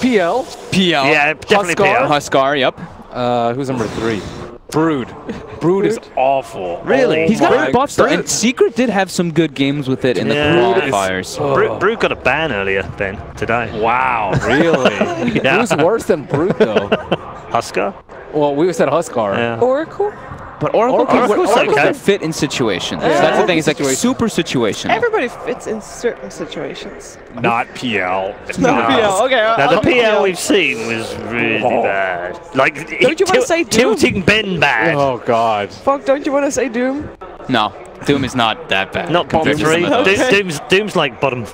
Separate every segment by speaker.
Speaker 1: PL.
Speaker 2: PL.
Speaker 3: Yeah, definitely
Speaker 1: Huskar.
Speaker 3: PL.
Speaker 2: Huskar, yep.
Speaker 1: Who's number 3? Brood. Brood is awful.
Speaker 3: Really?
Speaker 2: He's got
Speaker 1: my
Speaker 2: good buffs though,
Speaker 1: God.
Speaker 2: and Secret did have some good games with it in the qualifiers.
Speaker 3: Brood got a ban earlier today.
Speaker 1: Wow, really?
Speaker 3: Yeah.
Speaker 1: Who's worse than Brood though?
Speaker 3: Huskar?
Speaker 1: Well, we said Huskar.
Speaker 3: Yeah.
Speaker 4: Oracle?
Speaker 2: But Oracle's
Speaker 3: okay.
Speaker 2: can fit in situations. That's the thing. It's like super situational.
Speaker 4: Everybody fits in certain situations.
Speaker 1: Not PL.
Speaker 4: Not PL. Okay.
Speaker 3: Now the PL we've seen was really bad. Like,
Speaker 4: Don't you want to say Doom?
Speaker 3: tilting Ben bad.
Speaker 1: Oh God.
Speaker 4: Fuck, don't you want to say Doom?
Speaker 2: No, Doom is not that bad.
Speaker 3: Not
Speaker 2: compared
Speaker 3: bottom
Speaker 2: to some
Speaker 3: 3.
Speaker 2: of those.
Speaker 4: Okay.
Speaker 3: Doom's like bottom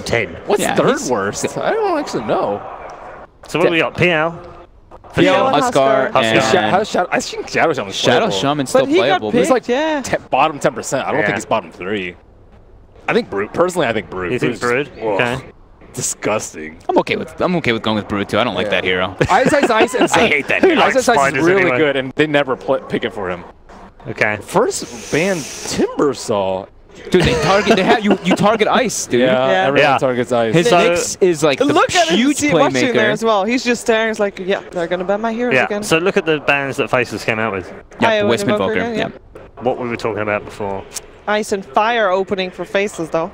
Speaker 3: 10.
Speaker 1: What's
Speaker 2: Yeah,
Speaker 1: third
Speaker 2: he's-
Speaker 1: worst? I don't actually know.
Speaker 3: So what do we got? PL?
Speaker 2: PL,
Speaker 4: and
Speaker 2: Huskar,
Speaker 4: Huskar.
Speaker 2: and
Speaker 1: I think Shadow Shaman.
Speaker 2: Shadow Shaman's still
Speaker 4: But he got
Speaker 2: playable.
Speaker 4: picked,
Speaker 1: He's like
Speaker 4: yeah.
Speaker 1: bottom 10%. I don't
Speaker 3: Yeah.
Speaker 1: think he's bottom 3. I think Brood. Personally, I think Brood.
Speaker 3: You think
Speaker 1: Brood's
Speaker 3: Brood?
Speaker 1: just- ugh,
Speaker 3: Okay.
Speaker 1: Disgusting.
Speaker 2: I'm okay with going with Brood too. I don't like that hero.
Speaker 1: Ice and
Speaker 2: I hate that hero.
Speaker 1: Ice is
Speaker 3: Spiders
Speaker 1: really
Speaker 3: anyway.
Speaker 1: good, and they never pick it for him.
Speaker 3: Okay.
Speaker 1: First ban Timbersaw.
Speaker 2: Dude, they target. You target Ice, dude.
Speaker 4: Yeah.
Speaker 1: Everyone
Speaker 3: Yeah.
Speaker 1: targets Ice.
Speaker 2: His
Speaker 3: So-
Speaker 2: Nyx is like the
Speaker 4: Look at him,
Speaker 2: huge
Speaker 4: see watching there as
Speaker 2: playmaker.
Speaker 4: well. He's just staring. It's like, yeah, they're gonna ban my heroes
Speaker 3: Yeah.
Speaker 4: again.
Speaker 3: So look at the bans that Faceless came out with.
Speaker 2: Yeah,
Speaker 4: Iowa
Speaker 2: Wisp
Speaker 4: Invoker,
Speaker 2: Invoker.
Speaker 4: yeah.
Speaker 2: Yeah.
Speaker 3: What we were talking about before.
Speaker 4: Ice and Fire opening for Faceless though.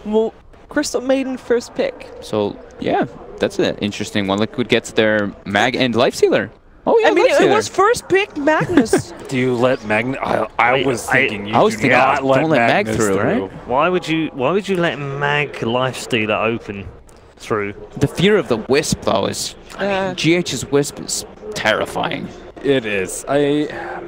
Speaker 4: Well, Crystal Maiden first pick.
Speaker 2: So yeah, that's an interesting one. Liquid gets their Mag and Lifestealer. Oh yeah,
Speaker 4: I mean, it
Speaker 2: Lifestealer.
Speaker 4: was first pick Magnus.
Speaker 1: Do you let Magnet? I was thinking you
Speaker 2: I was
Speaker 1: do
Speaker 2: thinking,
Speaker 1: not let
Speaker 2: don't let Mag
Speaker 1: Magnus
Speaker 2: through, right?
Speaker 3: Why would you let Mag Lifestealer open through?
Speaker 2: The fear of the Wisp though is.
Speaker 4: Yeah.
Speaker 2: GH's Wisp is terrifying.
Speaker 1: It is.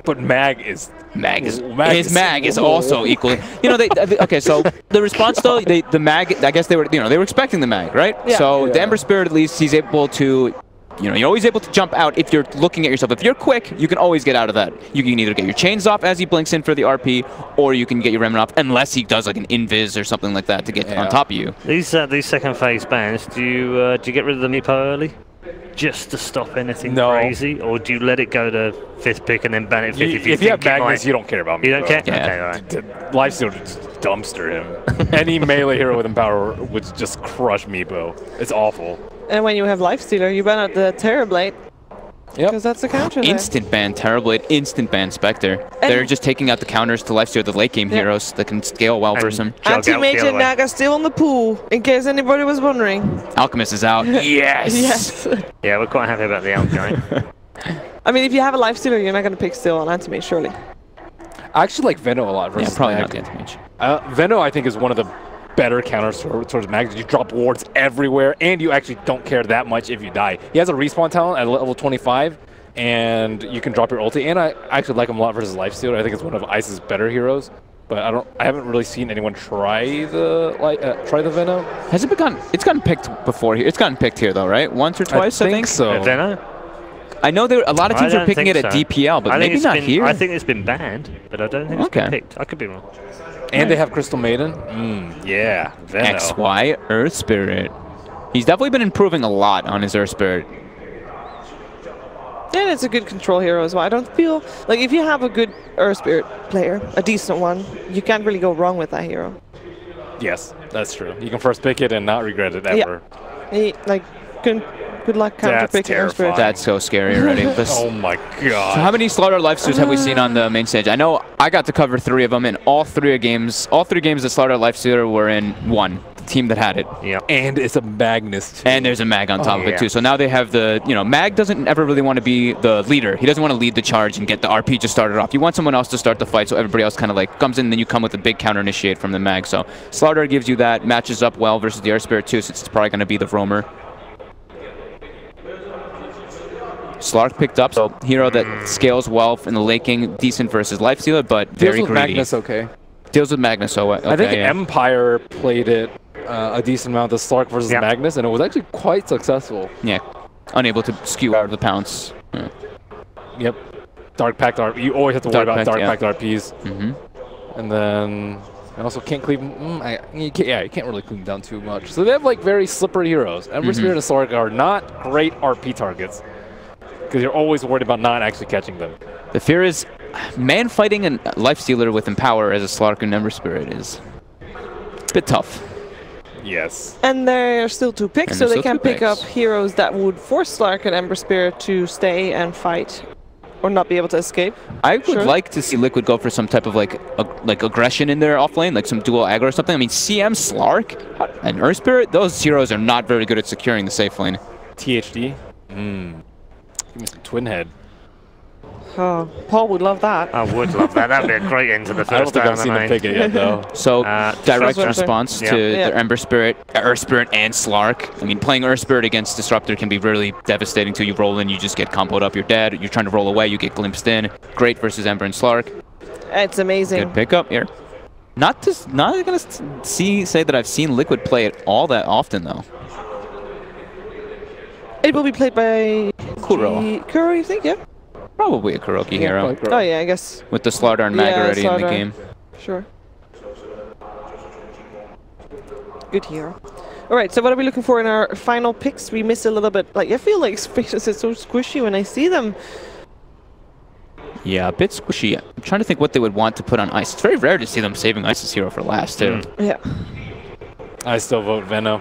Speaker 1: But Mag is.
Speaker 2: Mag is
Speaker 1: Mag
Speaker 2: his
Speaker 1: is-
Speaker 2: Mag is also equally. You know, okay. So the response though, the Mag. I guess they were expecting the Mag, right?
Speaker 4: Yeah.
Speaker 2: So the
Speaker 1: Yeah.
Speaker 2: Ember Spirit at least he's able to. You're always able to jump out if you're looking at yourself. If you're quick, you can always get out of that. You can either get your chains off as he blinks in for the RP, or you can get your remnant off, unless he does like an invis or something like that to get on top of you.
Speaker 3: These second phase bans, do you get rid of the Meepo early? Just to stop anything crazy? Or do you let it go to 5th pick and then ban it 5th
Speaker 1: If you have Magnus, you don't care about me.
Speaker 3: You don't care?
Speaker 2: Yeah.
Speaker 3: Okay, alright.
Speaker 1: Lifesteal would just dumpster him. Any melee hero with Empower would just crush Meepo. It's awful.
Speaker 4: And when you have Lifestealer, you ban out the Terrorblade.
Speaker 1: Yep.
Speaker 4: Because that's the counter there.
Speaker 2: Instant ban Terrorblade, instant ban Spectre. They're just taking out the counters to Lifesteal, the late game heroes that can scale well versus him.
Speaker 4: Anti-Mage and Naga still in the pool, in case anybody was wondering.
Speaker 2: Alchemist is out. Yes!
Speaker 4: Yes.
Speaker 3: Yeah, we're quite happy about the outgoing.
Speaker 4: I mean, if you have a Lifestealer, you're not going to pick still on Anti-Mage, surely.
Speaker 1: I actually like Veno a lot versus
Speaker 2: Yeah, probably
Speaker 1: Mag.
Speaker 2: not the Anti-Mage.
Speaker 1: Veno, I think, is one of the better counters towards Mag. You drop wards everywhere, and you actually don't care that much if you die. He has a respawn talent at level 25, and you can drop your ulti. And I actually like him a lot versus Lifestealer. I think it's one of Ice's better heroes. But I haven't really seen anyone try the Veno.
Speaker 2: Has it begun? It's gotten picked before here. It's gotten picked here though, right? Once or twice, I think.
Speaker 1: so.
Speaker 3: Veno?
Speaker 2: I know a lot of teams
Speaker 3: I
Speaker 2: are
Speaker 3: don't
Speaker 2: picking
Speaker 3: think
Speaker 2: it at
Speaker 3: so.
Speaker 2: DPL, but
Speaker 3: I think
Speaker 2: maybe
Speaker 3: it's
Speaker 2: not
Speaker 3: been-
Speaker 2: here.
Speaker 3: I think it's been banned, but I don't think it's been picked. I could be wrong.
Speaker 1: And they have Crystal Maiden. Yeah, Veno.
Speaker 2: XY Earth Spirit. He's definitely been improving a lot on his Earth Spirit.
Speaker 4: And it's a good control hero as well. I don't feel like if you have a good Earth Spirit player, a decent one, you can't really go wrong with that hero.
Speaker 1: Yes, that's true. You can first pick it and not regret it ever.
Speaker 4: Like, good luck counter picking Earth Spirit.
Speaker 2: That's so scary already.
Speaker 1: Oh my god.
Speaker 2: So how many Slardar Lifestealers have we seen on the main stage? I know I got to cover 3 of them, and all 3 games that Slardar Lifestealer were in one. The team that had it.
Speaker 3: Yeah.
Speaker 1: And it's a Magnus too.
Speaker 2: And there's a Mag on top of it too. So now they have the, Mag doesn't ever really want to be the leader. He doesn't want to lead the charge and get the RP just started off. You want someone else to start the fight so everybody else kind of like comes in, and then you come with a big counter initiate from the Mag. So Slardar gives you that, matches up well versus the Earth Spirit too, since it's probably going to be the Roamer. Slark picked up, so hero that scales well in the late game, decent versus Lifestealer, but very
Speaker 1: Deals with
Speaker 2: greedy.
Speaker 1: Magnus okay.
Speaker 2: Deals with Magnus, so okay,
Speaker 1: I think Empire played it a decent amount, the Slark versus Magnus, and it was actually quite successful.
Speaker 2: Yeah, unable to skew out of the pounce. Yeah.
Speaker 1: Yep. Dark Pact RP. You always have to worry about Dark Pact RPs. And then you also can't cleave. You can't really cleave them down too much. So they have like very slippery heroes. Ember Spirit and Slark are not great RP targets because you're always worried about not actually catching them.
Speaker 2: The fear is, man fighting a Lifestealer with Empower as a Slark and Ember Spirit is a bit tough.
Speaker 1: Yes.
Speaker 4: And there are still 2 picks,
Speaker 2: And
Speaker 4: so
Speaker 2: there's
Speaker 4: they
Speaker 2: still
Speaker 4: can
Speaker 2: 2
Speaker 4: pick up
Speaker 2: picks.
Speaker 4: heroes that would force Slark and Ember Spirit to stay and fight, or not be able to escape.
Speaker 2: I would
Speaker 4: Sure.
Speaker 2: like to see Liquid go for some type of like aggression in their offlane, like some dual aggro or something. I mean, CM, Slark, and Earth Spirit, those heroes are not very good at securing the safe lane.
Speaker 1: THD. Give me some Twin Head.
Speaker 4: Oh, Paul would love that.
Speaker 3: I would love that. That'd be a great end to the
Speaker 1: I don't
Speaker 3: first
Speaker 1: think
Speaker 3: down
Speaker 1: I've
Speaker 3: the
Speaker 1: seen him
Speaker 3: main.
Speaker 1: pick it yet, though.
Speaker 2: So, direct
Speaker 4: Disruptor.
Speaker 2: response
Speaker 3: Yeah.
Speaker 2: to
Speaker 4: Yeah.
Speaker 2: their Ember Spirit, Earth Spirit, and Slark. I mean, playing Earth Spirit against Disruptor can be really devastating too. You roll in, you just get comboed up, you're dead. You're trying to roll away, you get glimpsed in. Great versus Ember and Slark.
Speaker 4: It's amazing.
Speaker 2: Good pickup here. Not gonna say that I've seen Liquid play it all that often though.
Speaker 4: It will be played by
Speaker 2: Kuro.
Speaker 4: Kuro, you think? Yeah.
Speaker 2: Probably a Kuroki hero.
Speaker 4: Oh yeah, I guess.
Speaker 2: With the Slardar and Mag
Speaker 4: Yeah,
Speaker 2: already in the
Speaker 4: Slardar.
Speaker 2: game.
Speaker 4: Sure. Good hero. All right, so what are we looking for in our final picks? We missed a little bit. Like I feel like Faceless is so squishy when I see them.
Speaker 2: Yeah, a bit squishy. I'm trying to think what they would want to put on ice. It's very rare to see them saving Ice's hero for last too.
Speaker 4: Yeah.
Speaker 1: I still vote Veno.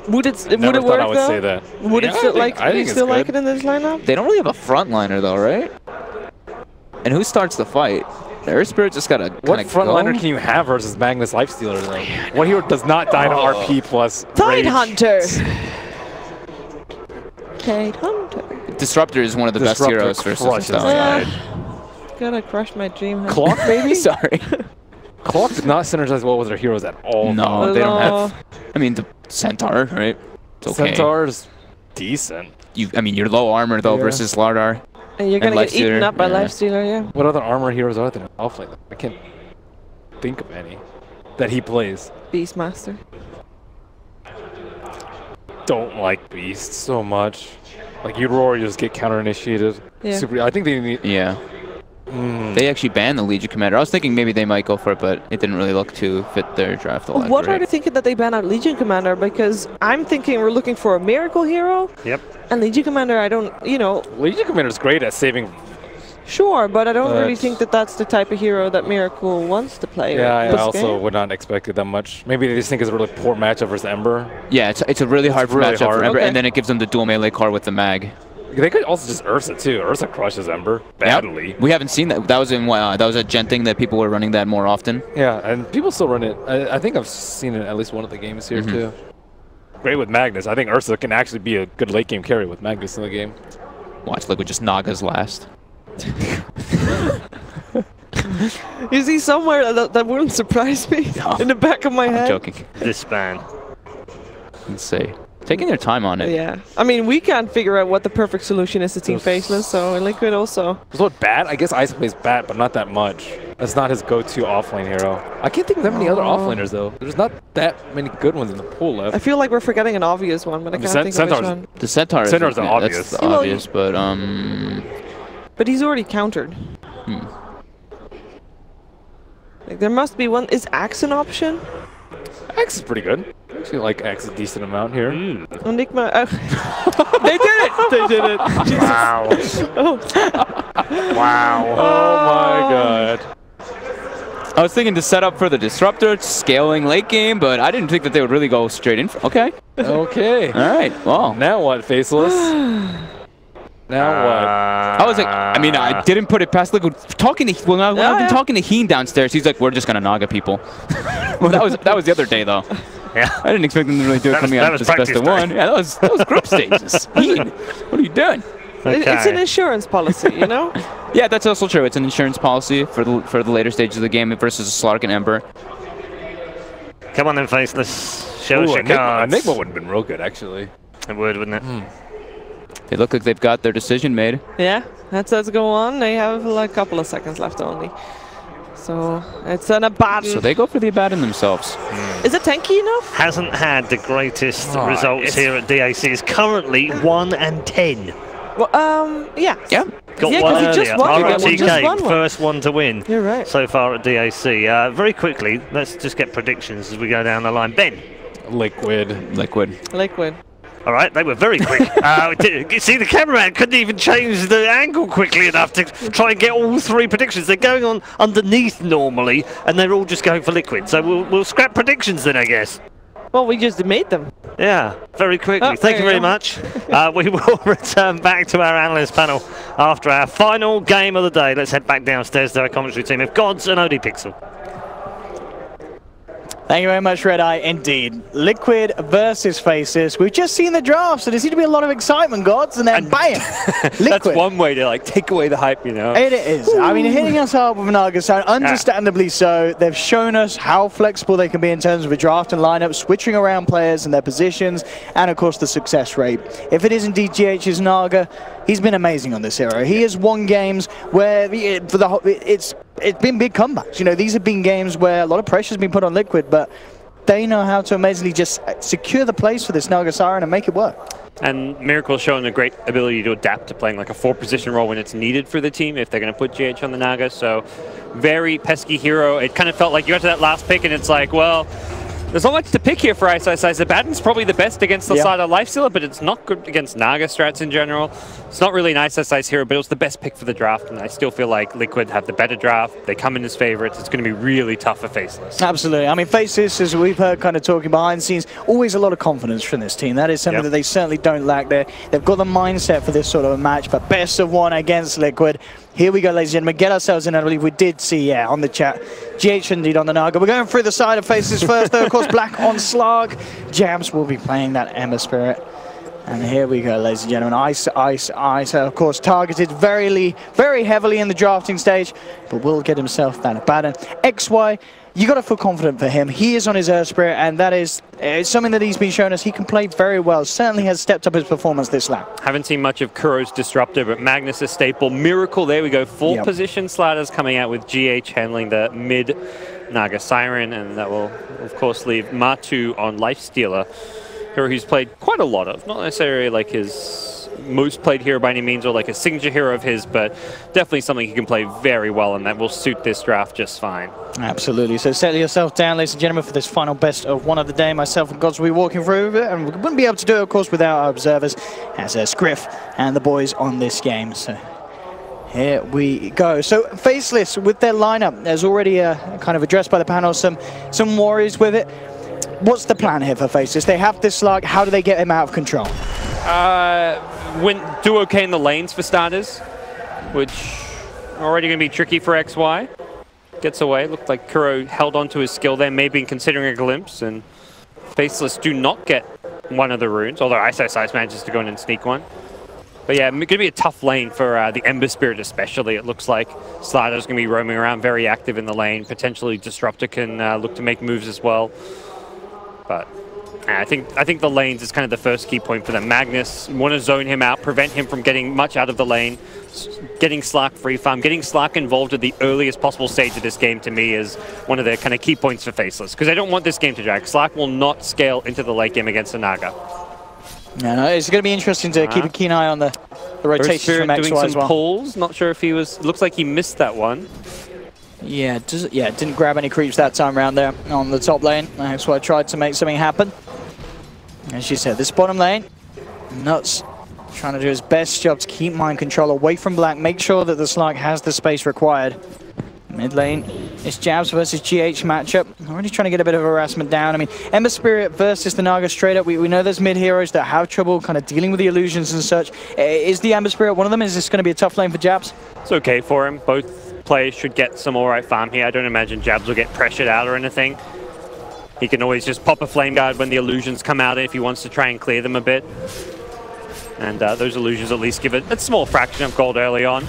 Speaker 4: Would it
Speaker 1: Never
Speaker 4: work
Speaker 1: thought I would
Speaker 4: though?
Speaker 1: say that.
Speaker 4: Would
Speaker 1: Yeah,
Speaker 4: it still
Speaker 1: I think it's
Speaker 4: still like
Speaker 1: good.
Speaker 4: it in this lineup?
Speaker 2: They don't really have a frontliner though, right? And who starts the fight? The Earth Spirit just gotta
Speaker 1: What
Speaker 2: kinda
Speaker 1: frontliner
Speaker 2: go.
Speaker 1: can you have versus Magnus Lifestealer though? What hero does not die to RP plus
Speaker 4: Tide
Speaker 1: rage?
Speaker 4: Hunter. Tide Hunter.
Speaker 2: Disruptor is one of the best
Speaker 1: Disruptor
Speaker 2: heroes versus
Speaker 1: crushes
Speaker 2: Nostalgia.
Speaker 4: Gonna crush my dream. Hunter.
Speaker 1: Clock maybe?
Speaker 2: Sorry.
Speaker 1: Clock does not synergize well with their heroes at all.
Speaker 2: No,
Speaker 1: though. They don't have
Speaker 2: I mean, the Centaur, right? It's okay.
Speaker 1: Centaur's decent.
Speaker 2: I mean, you're low armor though
Speaker 1: Yeah.
Speaker 2: versus Slardar.
Speaker 4: And you're gonna get eaten
Speaker 2: Lifestealer,
Speaker 4: up by
Speaker 2: yeah.
Speaker 4: Lifestealer, yeah.
Speaker 1: What other armor heroes are there? Offlane. I can't think of any that he plays.
Speaker 4: Beastmaster.
Speaker 1: Don't like Beast so much. Like you roar, you just get counter initiated.
Speaker 4: Yeah.
Speaker 1: Super. I think they need.
Speaker 2: Yeah. They actually banned the Legion Commander. I was thinking maybe they might go for it, but it didn't really look to fit their draft a lot.
Speaker 4: What are
Speaker 2: great.
Speaker 4: they thinking that they ban out Legion Commander? Because I'm thinking we're looking for a miracle hero.
Speaker 3: Yep.
Speaker 4: And Legion Commander, I don't,
Speaker 1: Legion Commander's great at saving.
Speaker 4: sure, but I don't really
Speaker 1: But-
Speaker 4: think that that's the type of hero that Miracle wants to play.
Speaker 1: Yeah, I
Speaker 4: this
Speaker 1: also
Speaker 4: game.
Speaker 1: would not expect it that much. Maybe they just think it's a really poor matchup versus Ember.
Speaker 2: Yeah, it's a really hard
Speaker 1: really
Speaker 2: matchup
Speaker 1: hard.
Speaker 2: for Ember,
Speaker 4: Okay.
Speaker 2: and then it gives them the dual melee card with the Mag.
Speaker 1: They could also just Ursa too. Ursa crushes Ember badly.
Speaker 2: Yep. We haven't seen that. That was in that was a Gent thing that people were running that more often.
Speaker 1: Yeah, and people still run it. I think I've seen it at least one of the games here too. Great with Magnus. I think Ursa can actually be a good late game carry with Magnus in the game.
Speaker 2: Watch Liquid just Naga's last.
Speaker 4: You see somewhere that wouldn't surprise me in the back of my
Speaker 2: I'm
Speaker 4: head.
Speaker 2: joking.
Speaker 3: This ban.
Speaker 2: Let's see. Taking their time on it.
Speaker 4: Yeah. I mean, we can't figure out what the perfect solution is to Team Faceless, so Liquid also.
Speaker 1: So what Bat? I guess Ice plays Bat, but not that much. That's not his go-to offlane hero. I can't think of that many other offlaners though. There's not that many good ones in the pool
Speaker 4: I
Speaker 1: left.
Speaker 4: feel like we're forgetting an obvious one, but I can't think of which
Speaker 1: Centaur's-
Speaker 4: one.
Speaker 2: The Centaur.
Speaker 1: Centaur's
Speaker 2: yeah,
Speaker 1: obvious.
Speaker 2: That's the
Speaker 4: Well,
Speaker 2: obvious, but
Speaker 4: But he's already countered. Like, there must be one. Is Axe an option?
Speaker 1: X is pretty good. I actually like X a decent amount here.
Speaker 4: Enigma. They did it! They did it! Jesus.
Speaker 3: Wow.
Speaker 4: Oh.
Speaker 3: Wow.
Speaker 1: Oh my god.
Speaker 2: I was thinking to set up for the Disruptor, scaling late game, but I didn't think that they would really go straight in. Okay.
Speaker 1: Okay.
Speaker 2: All right. Well.
Speaker 1: Now what, Faceless? Now what?
Speaker 2: I was like, I mean, I didn't put it past Liquid. Talking to, when I've been talking to Heen downstairs, he's like, we're just gonna Naga people. Well, that was the other day though.
Speaker 3: Yeah.
Speaker 2: I didn't expect them to really do it
Speaker 3: That was-
Speaker 2: coming
Speaker 3: that
Speaker 2: out
Speaker 3: was
Speaker 2: of this best
Speaker 3: practice
Speaker 2: of
Speaker 3: day.
Speaker 2: one. Yeah, that was group stages. Heen, what are you doing?
Speaker 4: It's an
Speaker 3: Okay.
Speaker 4: insurance policy, you know?
Speaker 2: Yeah, that's also true. It's an insurance policy for the later stages of the game versus Slark and Ember.
Speaker 3: Come on then, Faceless. Show us
Speaker 1: Ooh,
Speaker 3: your cards.
Speaker 1: Enigma would have been real good, actually.
Speaker 3: It would, wouldn't it?
Speaker 2: They look like they've got their decision made.
Speaker 4: Yeah, let's go on. They have like a couple of seconds left only. So it's an Abaddon.
Speaker 2: So they go for the Abaddon themselves.
Speaker 4: Is it tanky enough?
Speaker 3: Hasn't had the greatest
Speaker 1: Oh,
Speaker 3: results
Speaker 1: it's-
Speaker 3: here at DAC. Is currently 1-10.
Speaker 4: Well, yeah.
Speaker 2: Yeah.
Speaker 3: Got
Speaker 4: Yeah,
Speaker 3: one
Speaker 4: 'cause he
Speaker 3: earlier.
Speaker 4: just won
Speaker 2: one.
Speaker 3: ROTK,
Speaker 4: Just won one.
Speaker 3: first one to win.
Speaker 4: You're right.
Speaker 3: So far at DAC. Very quickly, let's just get predictions as we go down the line. Ben.
Speaker 1: Liquid.
Speaker 2: Liquid.
Speaker 4: Liquid.
Speaker 3: All right, they were very quick. See, the cameraman couldn't even change the angle quickly enough to try and get all 3 predictions. They're going on underneath normally, and they're all just going for Liquid. So we'll scrap predictions then, I guess.
Speaker 4: Well, we just made them.
Speaker 3: Yeah, very quickly.
Speaker 4: Oh,
Speaker 3: Thank you very much. We will return back to our analyst panel after our final game of the day. Let's head back downstairs to our commentary team of GoDz and ODPixel.
Speaker 5: Thank you very much, ReDeYe. Indeed. Liquid versus Faceless. We've just seen the draft, so there seems to be a lot of excitement, GoDz, and then bam! Liquid.
Speaker 1: That's one way to like take away the hype, you know?
Speaker 5: It is. I mean, hitting us up with Naga sound, understandably so. They've shown us how flexible they can be in terms of a draft and lineup, switching around players and their positions, and of course the success rate. If it is indeed GH's Naga, he's been amazing on this hero. He has won games where it's been big comebacks. You know, these have been games where a lot of pressure's been put on Liquid, but they know how to amazingly just secure the place for this Naga Siren and make it work.
Speaker 6: And Miracle's shown a great ability to adapt to playing like a 4-position role when it's needed for the team if they're going to put GH on the Naga. So very pesky hero. It kind of felt like you got to that last pick and it's like, well, there's not much to pick here for ISIS. The Baton's probably the best against the Slardar Lifestealer, but it's not good against Naga strats in general. It's not really an ISIS hero, but it was the best pick for the draft, and I still feel like Liquid have the better draft. They come in as favorites. It's going to be really tough for Faceless.
Speaker 5: Absolutely. I mean, Faceless, as we've heard kind of talking behind the scenes, always a lot of confidence from this team. That is something that they certainly don't lack there. They've got the mindset for this sort of a match, but best of one against Liquid. Here we go, ladies and gentlemen. Get ourselves in. I believe we did see, on the chat, GH indeed on the Naga. We're going through the side of Faces first, though. Of course, Black on Slark. Jabs will be playing that Ember Spirit. And here we go, ladies and gentlemen. Ice, of course, targeted very heavily in the drafting stage, but will get himself that Baton. XY, you got to feel confident for him. He is on his Earth Spirit, and that is something that he's been showing us. He can play very well. Certainly has stepped up his performance this lap.
Speaker 6: Haven't seen much of Kuro's Disruptor, but Magnus is staple. Miracle, there we go. Full position. Slardar's coming out with GH handling the mid Naga Siren, and that will, of course, leave Matu on Lifestealer. Hero who's played quite a lot of, not necessarily like his most played hero by any means or like a signature hero of his, but definitely something he can play very well and that will suit this draft just fine.
Speaker 5: Absolutely. So settle yourself down, ladies and gentlemen, for this final best of one of the day. Myself and GoDz will be walking through it, and we wouldn't be able to do it, of course, without our observers as Scriff and the boys on this game. So here we go. So Faceless with their lineup, there's already kind of addressed by the panel some worries with it. What's the plan here for Faceless? They have this Slark. How do they get him out of control?
Speaker 6: Do okay in the lanes for starters, which are already going to be tricky for XY. Gets away. Looked like Kuro held onto his skill there, maybe considering a glimpse, and Faceless do not get one of the runes, although ISIS manages to go in and sneak one. But yeah, going to be a tough lane for the Ember Spirit especially, it looks like. Slardar's going to be roaming around, very active in the lane. Potentially Disruptor can look to make moves as well. But I think the lanes is kind of the first key point for them. Magnus, want to zone him out, prevent him from getting much out of the lane, getting Slark free farm, getting Slark involved at the earliest possible stage of this game to me is one of the kind of key points for Faceless, because I don't want this game to drag. Slark will not scale into the late game against the Naga.
Speaker 5: Yeah, no, it's going to be interesting to keep a keen eye on the rotation from XY
Speaker 6: doing
Speaker 5: as
Speaker 6: some
Speaker 5: well.
Speaker 6: pulls, not sure if he was, looks like he missed that one.
Speaker 5: Yeah, didn't grab any creeps that time around there on the top lane. That's why I tried to make something happen. As she said, this bottom lane, Nuts trying to do his best job to keep mind control away from Black, make sure that the Slark has the space required. Mid lane, it's Jabs versus GH matchup. Already trying to get a bit of harassment down. I mean, Ember Spirit versus the Naga straight up. We know there's mid heroes that have trouble kind of dealing with the illusions and such. Is the Ember Spirit one of them? Is this going to be a tough lane for Jabs?
Speaker 6: It's okay for him. Both players should get some alright farm here. I don't imagine Jabs will get pressured out or anything. He can always just pop a Flame Guard when the illusions come out if he wants to try and clear them a bit. And those illusions at least give it a small fraction of gold early on.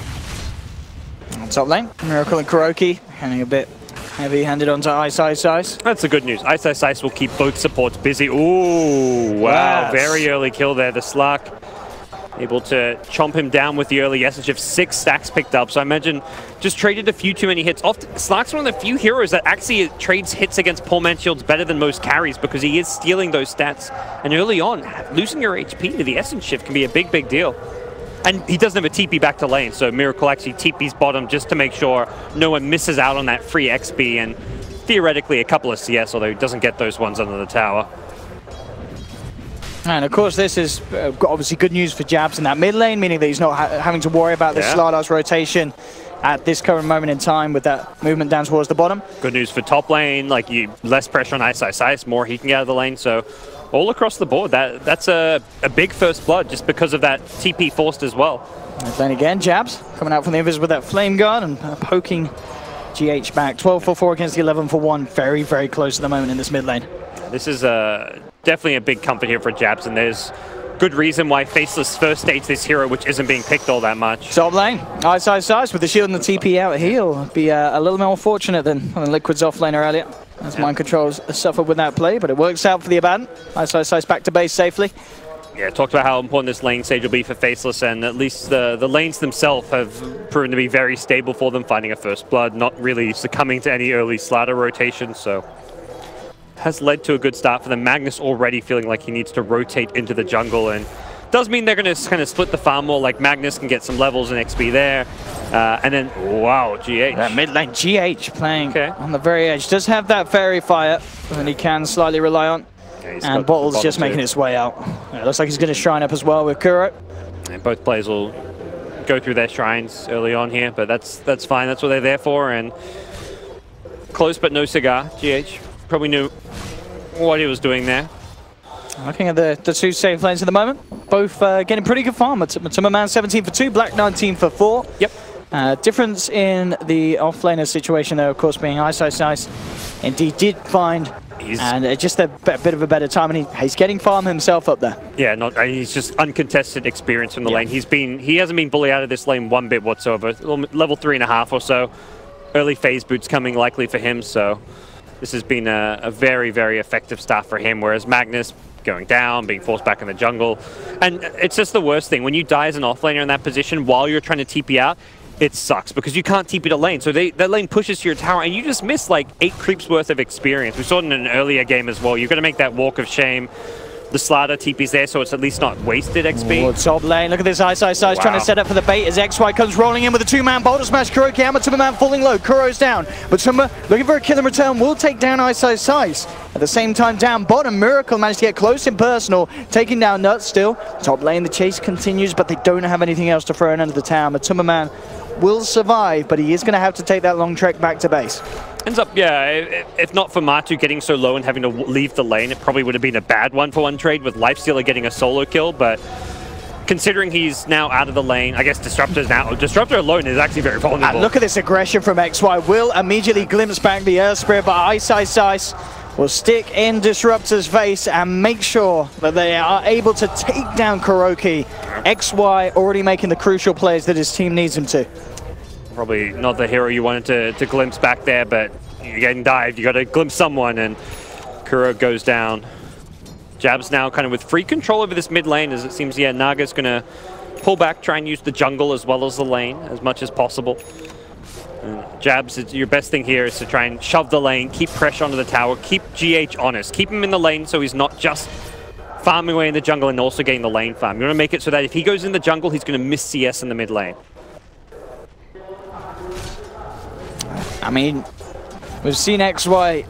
Speaker 5: On top lane, Miracle and Kuroki handing a bit heavy-handed onto Ice.
Speaker 6: That's the good news. Ice will keep both supports busy. Ooh, wow. Yes. Very early kill there. The Slark able to chomp him down with the early essence of 6 stacks picked up. So I imagine just traded a few too many hits. Slark's one of the few heroes that actually trades hits against poor man shields better than most carries because he is stealing those stats. And early on, losing your HP to the essence shift can be a big deal. And he doesn't have a TP back to lane, so Miracle actually TP's bottom just to make sure no one misses out on that free XP and theoretically a couple of CS, although he doesn't get those ones under the tower.
Speaker 5: And of course, this is obviously good news for Jabs in that mid lane, meaning that he's not having to worry about this Slardar's rotation at this current moment in time with that movement down towards the bottom.
Speaker 6: Good news for top lane, like less pressure on Ice, more he can get out of the lane. So all across the board, that's a big first blood just because of that TP forced as well.
Speaker 5: And then again, Jabs coming out from the invis with that flame guard and poking GH back. 12 for 4 against the 11 for 1. Very, very close at the moment in this mid lane.
Speaker 6: This is definitely a big comfort here for Jabs, and there's good reason why Faceless first states this hero, which isn't being picked all that much.
Speaker 5: Top lane, Ice with the shield and the TP out he'll be a little more fortunate than Liquid's off laner earlier, as Mind Controls suffered with that play, but it works out for the Abaddon. Ice back to base safely.
Speaker 6: Yeah, talked about how important this lane stage will be for Faceless, and at least the lanes themselves have proven to be very stable for them, finding a first blood, not really succumbing to any early Slardar rotation, so has led to a good start for them. Magnus already feeling like he needs to rotate into the jungle, and does mean they're going to kind of split the farm more, like Magnus can get some levels and XP there. And then, wow, GH.
Speaker 5: That mid lane, GH playing on the very edge. Does have that fairy fire that he can slightly rely on. Yeah, and Bottle's just making its way out. Yeah, looks like he's going to shrine up as well with Kuro.
Speaker 6: And both players will go through their shrines early on here, but that's fine. That's what they're there for. And close but no cigar. GH probably knew what he was doing there.
Speaker 5: Looking at the two safe lanes at the moment, both getting pretty good farm. Matuma 17 for 2, Black 19 for 4.
Speaker 6: Yep.
Speaker 5: Difference in the off-laner situation though, of course, being Ice. Indeed did find just a bit of a better time, and he's getting farm himself up there.
Speaker 6: Yeah, he's just uncontested experience from the lane. He hasn't been bullied out of this lane one bit whatsoever. Level 3.5 or so. Early phase boots coming likely for him, so this has been a very, very effective start for him, whereas Magnus going down, being forced back in the jungle. And it's just the worst thing. When you die as an offlaner in that position while you're trying to TP out, it sucks because you can't TP to lane. So that lane pushes to your tower and you just miss like 8 creeps worth of experience. We saw it in an earlier game as well. You've got to make that walk of shame. The Slardar TP's there, so it's at least not wasted XP.
Speaker 5: Oh, top lane, look at this Ice trying to set up for the bait as XY comes rolling in with a 2-man boulder smash. Kuroki and Matuma Man falling low. Kuro's down. Matuma looking for a kill in return, will take down Ice. At the same time, down bottom, Miracle managed to get close and personal, taking down Nuts still. Top lane, the chase continues, but they don't have anything else to throw in under the tower. Matuma Man will survive, but he is going to have to take that long trek back to base.
Speaker 6: Ends up, yeah, if not for Matu getting so low and having to leave the lane, it probably would have been a bad 1-for-1 trade with Lifestealer getting a solo kill, but considering he's now out of the lane, I guess Disruptor's now. Disruptor alone is actually very vulnerable.
Speaker 5: And look at this aggression from XY. Will immediately glimpse back the Earth Spirit, but Ice will stick in Disruptor's face and make sure that they are able to take down Kuroki. XY already making the crucial plays that his team needs him to.
Speaker 6: Probably not the hero you wanted to glimpse back there, but you're getting dived. You got to glimpse someone, and Kuro goes down. Jabs now kind of with free control over this mid lane, as it seems, yeah, Naga's going to pull back, try and use the jungle as well as the lane as much as possible. And Jabs, your best thing here is to try and shove the lane, keep pressure onto the tower, keep GH honest, keep him in the lane so he's not just farming away in the jungle and also getting the lane farm. You want to make it so that if he goes in the jungle, he's going to miss CS in the mid lane.
Speaker 5: I mean, we've seen XY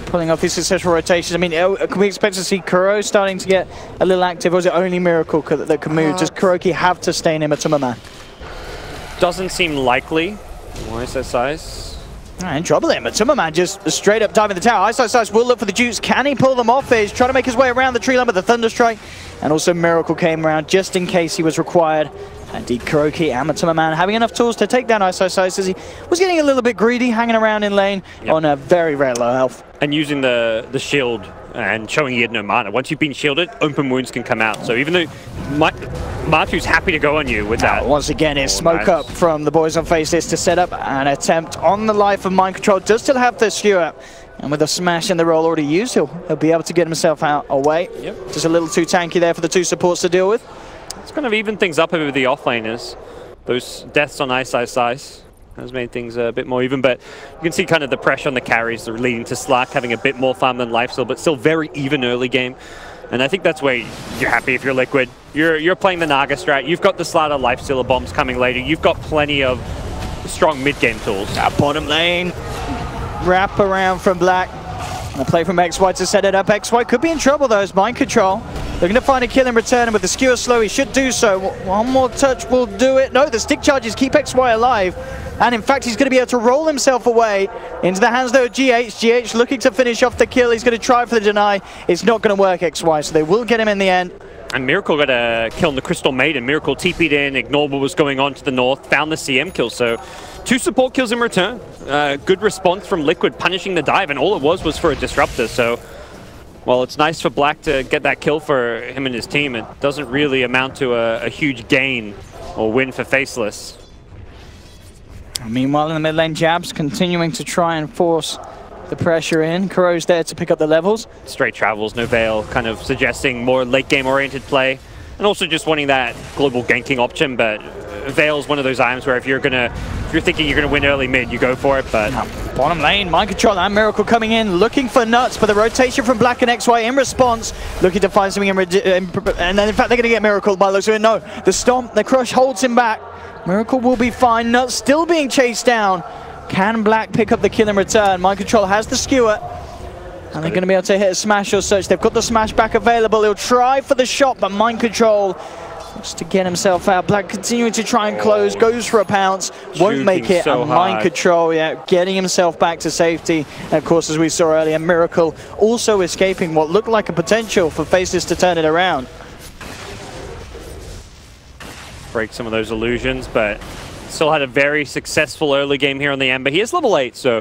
Speaker 5: pulling off these successful rotations. I mean, can we expect to see Kuro starting to get a little active, or is it only Miracle that can move? Does Kuroki have to stay in Matuma Man?
Speaker 6: Doesn't seem likely. Why is that size?
Speaker 5: In trouble there. Matuma Man just straight up diving the tower. Ice will look for the juice. Can he pull them off? He's trying to make his way around the tree line with the Thunder Strike. And also Miracle came around just in case he was required. Indeed, Kuroki and Matuma Man having enough tools to take down Ice as he was getting a little bit greedy, hanging around in lane on a very, very low health.
Speaker 6: And using the shield and showing he had no mana. Once you've been shielded, open wounds can come out. So even though Matu's happy to go on you with that.
Speaker 5: Once again, it's smoke up from the boys on Faceless to set up an attempt on the life of Mind Control. Does still have the skewer. And with a smash in the roll already used, he'll be able to get himself out away. Just a little too tanky there for the two supports to deal with.
Speaker 6: It's kind of even things up over the offlaners. Those deaths on Ice has made things a bit more even, but you can see kind of the pressure on the carries that are leading to Slark having a bit more farm than Lifesteal, but still very even early game. And I think that's where you're happy if you're Liquid. You're playing the Naga strat. You've got the Slardar Lifestealer bombs coming later. You've got plenty of strong mid-game tools.
Speaker 5: Bottom lane. Wrap around from Black. A play from XY to set it up. XY could be in trouble though as Mind Control Looking to find a kill in return, and with the skewer slow, he should do so. One more touch will do it. No, the stick charges keep XY alive. And in fact, he's going to be able to roll himself away into the hands, though, of GH. GH looking to finish off the kill. He's going to try for the deny. It's not going to work, XY, so they will get him in the end.
Speaker 6: And Miracle got a kill on the Crystal Maiden. Miracle TP'd in, ignored what was going on to the north, found the CM kill. So 2 support kills in return. Good response from Liquid, punishing the dive, and all it was for a disruptor. So, well, it's nice for Black to get that kill for him and his team. It doesn't really amount to a huge gain or win for Faceless.
Speaker 5: Meanwhile, in the mid lane, Jabs continuing to try and force the pressure in. Kuro's there to pick up the levels.
Speaker 6: Straight travels, no Veil, kind of suggesting more late game oriented play, and also just wanting that global ganking option. But Veil's one of those items where if you're thinking you're gonna win early mid, you go for it. But
Speaker 5: bottom lane, Mind Control and Miracle coming in, looking for nuts, but the rotation from Black and XY in response, looking to find something and then in fact they're gonna get Miracle by the looks of it. No, the stomp, the crush holds him back. Miracle will be fine. Nuts still being chased down. Can Black pick up the kill in return? Mind Control has the skewer. And they're going to be able to hit a smash or such. They've got the smash back available. He'll try for the shot, but Mind Control looks to get himself out. Black continuing to try and close. Goes for a pounce. Won't make it.
Speaker 6: So
Speaker 5: and Mind Control, yeah, getting himself back to safety. And of course, as we saw earlier, Miracle also escaping what looked like a potential for Faceless to turn it around.
Speaker 6: break some of those illusions, but still had a very successful early game here on the Ember. He is level 8, so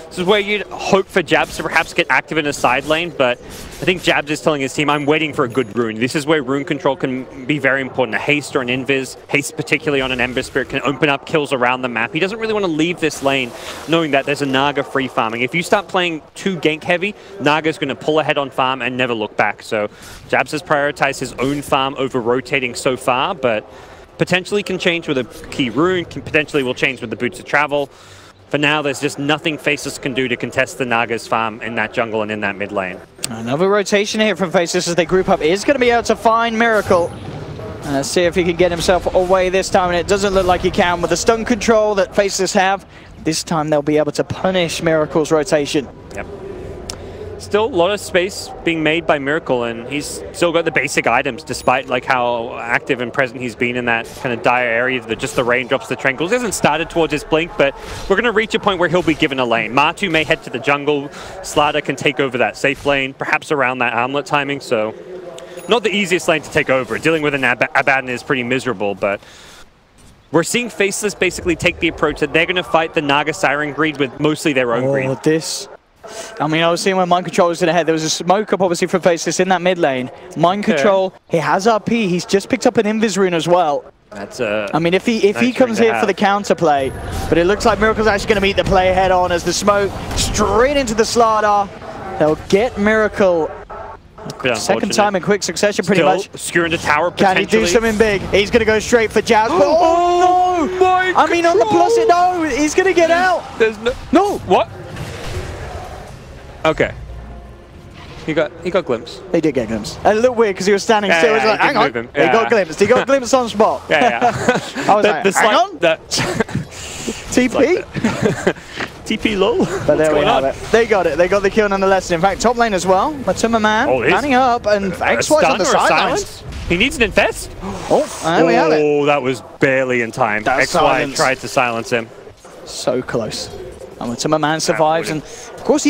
Speaker 6: this is where you'd hope for Jabs to perhaps get active in a side lane, but I think Jabs is telling his team, I'm waiting for a good rune. This is where rune control can be very important. A haste or an invis, haste particularly on an Ember Spirit, can open up kills around the map. He doesn't really want to leave this lane knowing that there's a Naga free farming. If you start playing too gank heavy, Naga's going to pull ahead on farm and never look back. So Jabs has prioritized his own farm over rotating so far, but potentially can change with a key rune, potentially will change with the boots of travel. For now, there's just nothing Faceless can do to contest the Naga's farm in that jungle and in that mid lane. Another
Speaker 5: rotation here from Faceless as they group up. Is going to be able to find Miracle. Let's see if he can get himself away this time, and it doesn't look like he can. With the stun control that Faceless have, this time they'll be able to punish Miracle's rotation.
Speaker 6: Yep. Still a lot of space being made by Miracle, and he's still got the basic items despite like how active and present he's been in that kind of dire area, just the raindrops, the tranquils. He hasn't started towards his blink, but we're going to reach a point where he'll be given a lane. Martu may head to the jungle, Slardar can take over that safe lane, perhaps around that armlet timing, so not the easiest lane to take over. Dealing with an Abaddon is pretty miserable, but we're seeing Faceless basically take the approach that they're going to fight the Naga Siren greed with mostly their own greed.
Speaker 5: I mean, I was seeing when Mind Control was in ahead. There was a smoke up, obviously, for Faceless in that mid lane. Mind Control, he has RP. He's just picked up an Invis rune as well.
Speaker 6: That's
Speaker 5: I mean, if he comes here for the counterplay, but it looks like Miracle's actually going to meet the play head on as the smoke straight into the Slardar. They'll get Miracle. Second time in quick succession, pretty much.
Speaker 6: Skewering the tower,
Speaker 5: Can he do something big? He's going to go straight for Jazz. Oh, no! I mean, on the plus, no! He's going to get out.
Speaker 6: There's no. What? Okay. He got glimpse.
Speaker 5: He did get glimpse. A little weird because he was standing still.
Speaker 6: Yeah,
Speaker 5: like, hang on. He got glimpse. He got glimpse on spot.
Speaker 6: Yeah.
Speaker 5: I was like, hang on. TP?
Speaker 6: TP lol.
Speaker 5: But there we have it. They got it. They got the kill nonetheless. In fact, top lane as well. Matuma Man panning up, and XY's on the sidelines.
Speaker 6: He needs an infest.
Speaker 5: There we have it.
Speaker 6: Oh, that was barely in time. XY tried to silence him.
Speaker 5: So close. And Matuma Man survives, and of course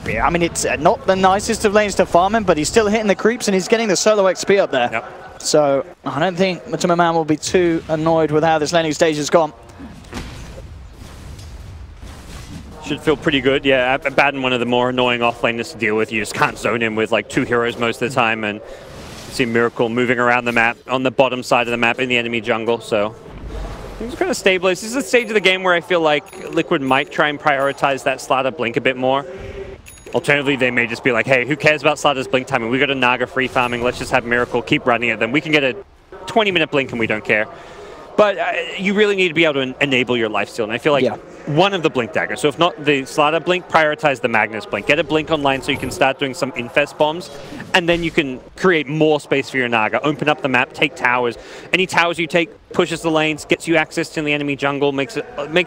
Speaker 5: I mean, it's not the nicest of lanes to farm him, but he's still hitting the creeps and he's getting the solo XP up there.
Speaker 6: Yep.
Speaker 5: So I don't think Matuma Man will be too annoyed with how this laning stage has gone.
Speaker 6: Should feel pretty good. Yeah, Abaddon, one of the more annoying offlaners to deal with. You just can't zone him with like 2 heroes most of the time, and you see Miracle moving around the map on the bottom side of the map in the enemy jungle. So things are kind of stabilized. This is a stage of the game where I feel like Liquid might try and prioritize that Slardar blink a bit more. Alternatively, they may just be like, hey, who cares about Slardar's blink timing? We got a Naga free farming. Let's just have Miracle keep running it. Then we can get a 20-minute blink and we don't care. But you really need to be able to enable your lifesteal. And I feel like one of the blink daggers. So if not the Slardar blink, prioritize the Magnus blink. Get a blink online so you can start doing some infest bombs. And then you can create more space for your Naga. Open up the map, take towers. Any towers you take pushes the lanes, gets you access to the enemy jungle, makes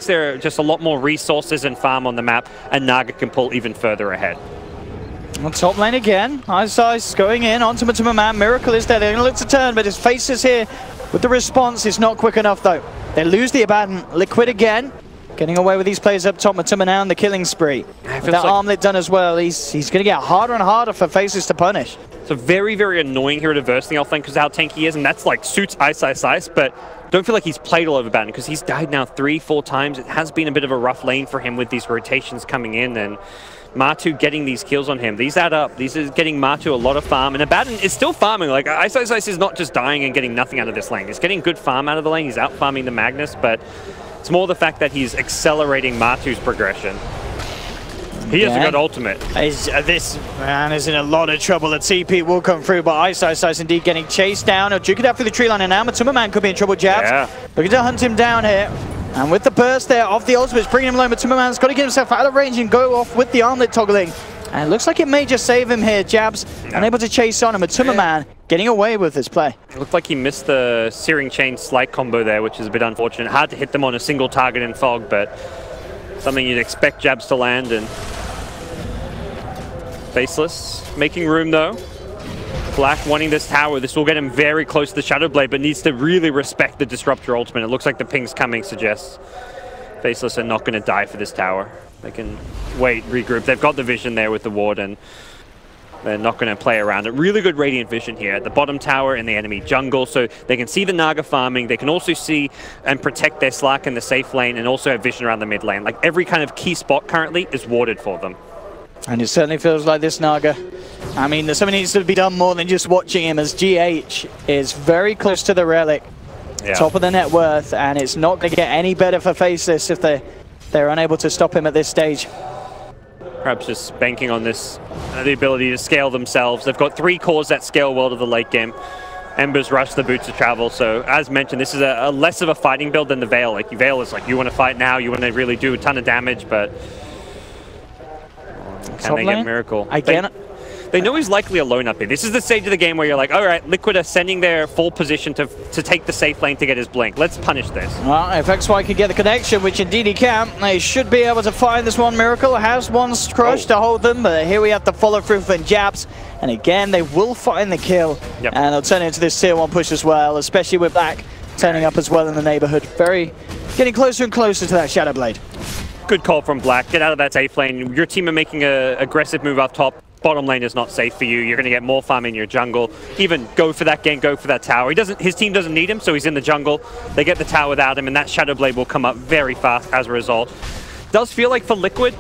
Speaker 6: there just a lot more resources and farm on the map, and Naga can pull even further ahead.
Speaker 5: On top lane again, Ice going in onto Matuma. Miracle is there, they're going to look to turn, but his Faceless here with the response is not quick enough though. They lose the Abaddon. Liquid again, getting away with these players up top. Matuma now on the killing spree. With that armlet done as well, he's going to get harder and harder for Faceless to punish.
Speaker 6: So very, very annoying here to verse the offlane because of how tanky he is, and that's like suits Ice, but don't feel like he's played all over Abaddon because he's died now 3-4 times. It has been a bit of a rough lane for him with these rotations coming in, and Matu getting these kills on him. These add up. These is getting Matu a lot of farm, and Abaddon is still farming. Like Ice is not just dying and getting nothing out of this lane. He's getting good farm out of the lane. He's out farming the Magnus, but it's more the fact that he's accelerating Matu's progression. He has a good ultimate.
Speaker 5: This man is in a lot of trouble. The TP will come through, but Ice indeed getting chased down. Juke it out through the tree line, and now Matuma could be in trouble. Jabs looking to hunt him down here. And with the burst there of the ultimate, bringing him low, Matuma got to get himself out of range and go off with the armlet toggling. And it looks like it may just save him here. Jabs unable to chase on, and Matuma getting away with his play.
Speaker 6: It looked like he missed the Searing Chain Slight combo there, which is a bit unfortunate. Hard to hit them on a single target in Fog, but something you'd expect Jabs to land. And Faceless making room though. Black wanting this tower. This will get him very close to the Shadow Blade, but needs to really respect the Disruptor ultimate. It looks like the ping's coming suggests Faceless are not going to die for this tower. They can wait, regroup. They've got the vision there with the ward, and they're not going to play around it. Really good Radiant vision here at the bottom tower in the enemy jungle, so they can see the Naga farming. They can also see and protect their Slark in the safe lane, and also have vision around the mid lane. Like every kind of key spot currently is warded for them.
Speaker 5: And it certainly feels like this Naga. I mean, there's something needs to be done more than just watching him, as GH is very close to the relic. Top of the net worth, and it's not going to get any better for Faceless if they're unable to stop him at this stage.
Speaker 6: Perhaps just banking on this, the ability to scale themselves. They've got 3 cores that scale well to the late game. Embers rush the Boots of Travel, so as mentioned, this is a less of a fighting build than the Veil. Like, Veil is like, you want to fight now, you want to really do a ton of damage, but can they get Miracle? They know he's likely alone up here. This is the stage of the game where you're like, all right, Liquid are sending their full position to take the safe lane to get his blink. Let's punish this.
Speaker 5: Well, if XY can get the connection, which indeed he can, they should be able to find this one. Miracle has one crush to hold them, but here we have the follow through from Jabs. And again, they will find the kill. And they'll turn it into this tier 1 push as well, especially with Black turning up as well in the neighborhood. Getting closer and closer to that Shadow Blade.
Speaker 6: Good call from Black. Get out of that safe lane. Your team are making an aggressive move up top. Bottom lane is not safe for you. You're going to get more farm in your jungle. Even go for that gank, go for that tower. His team doesn't need him, so he's in the jungle. They get the tower without him, and that Shadow Blade will come up very fast as a result. Does feel like for Liquid,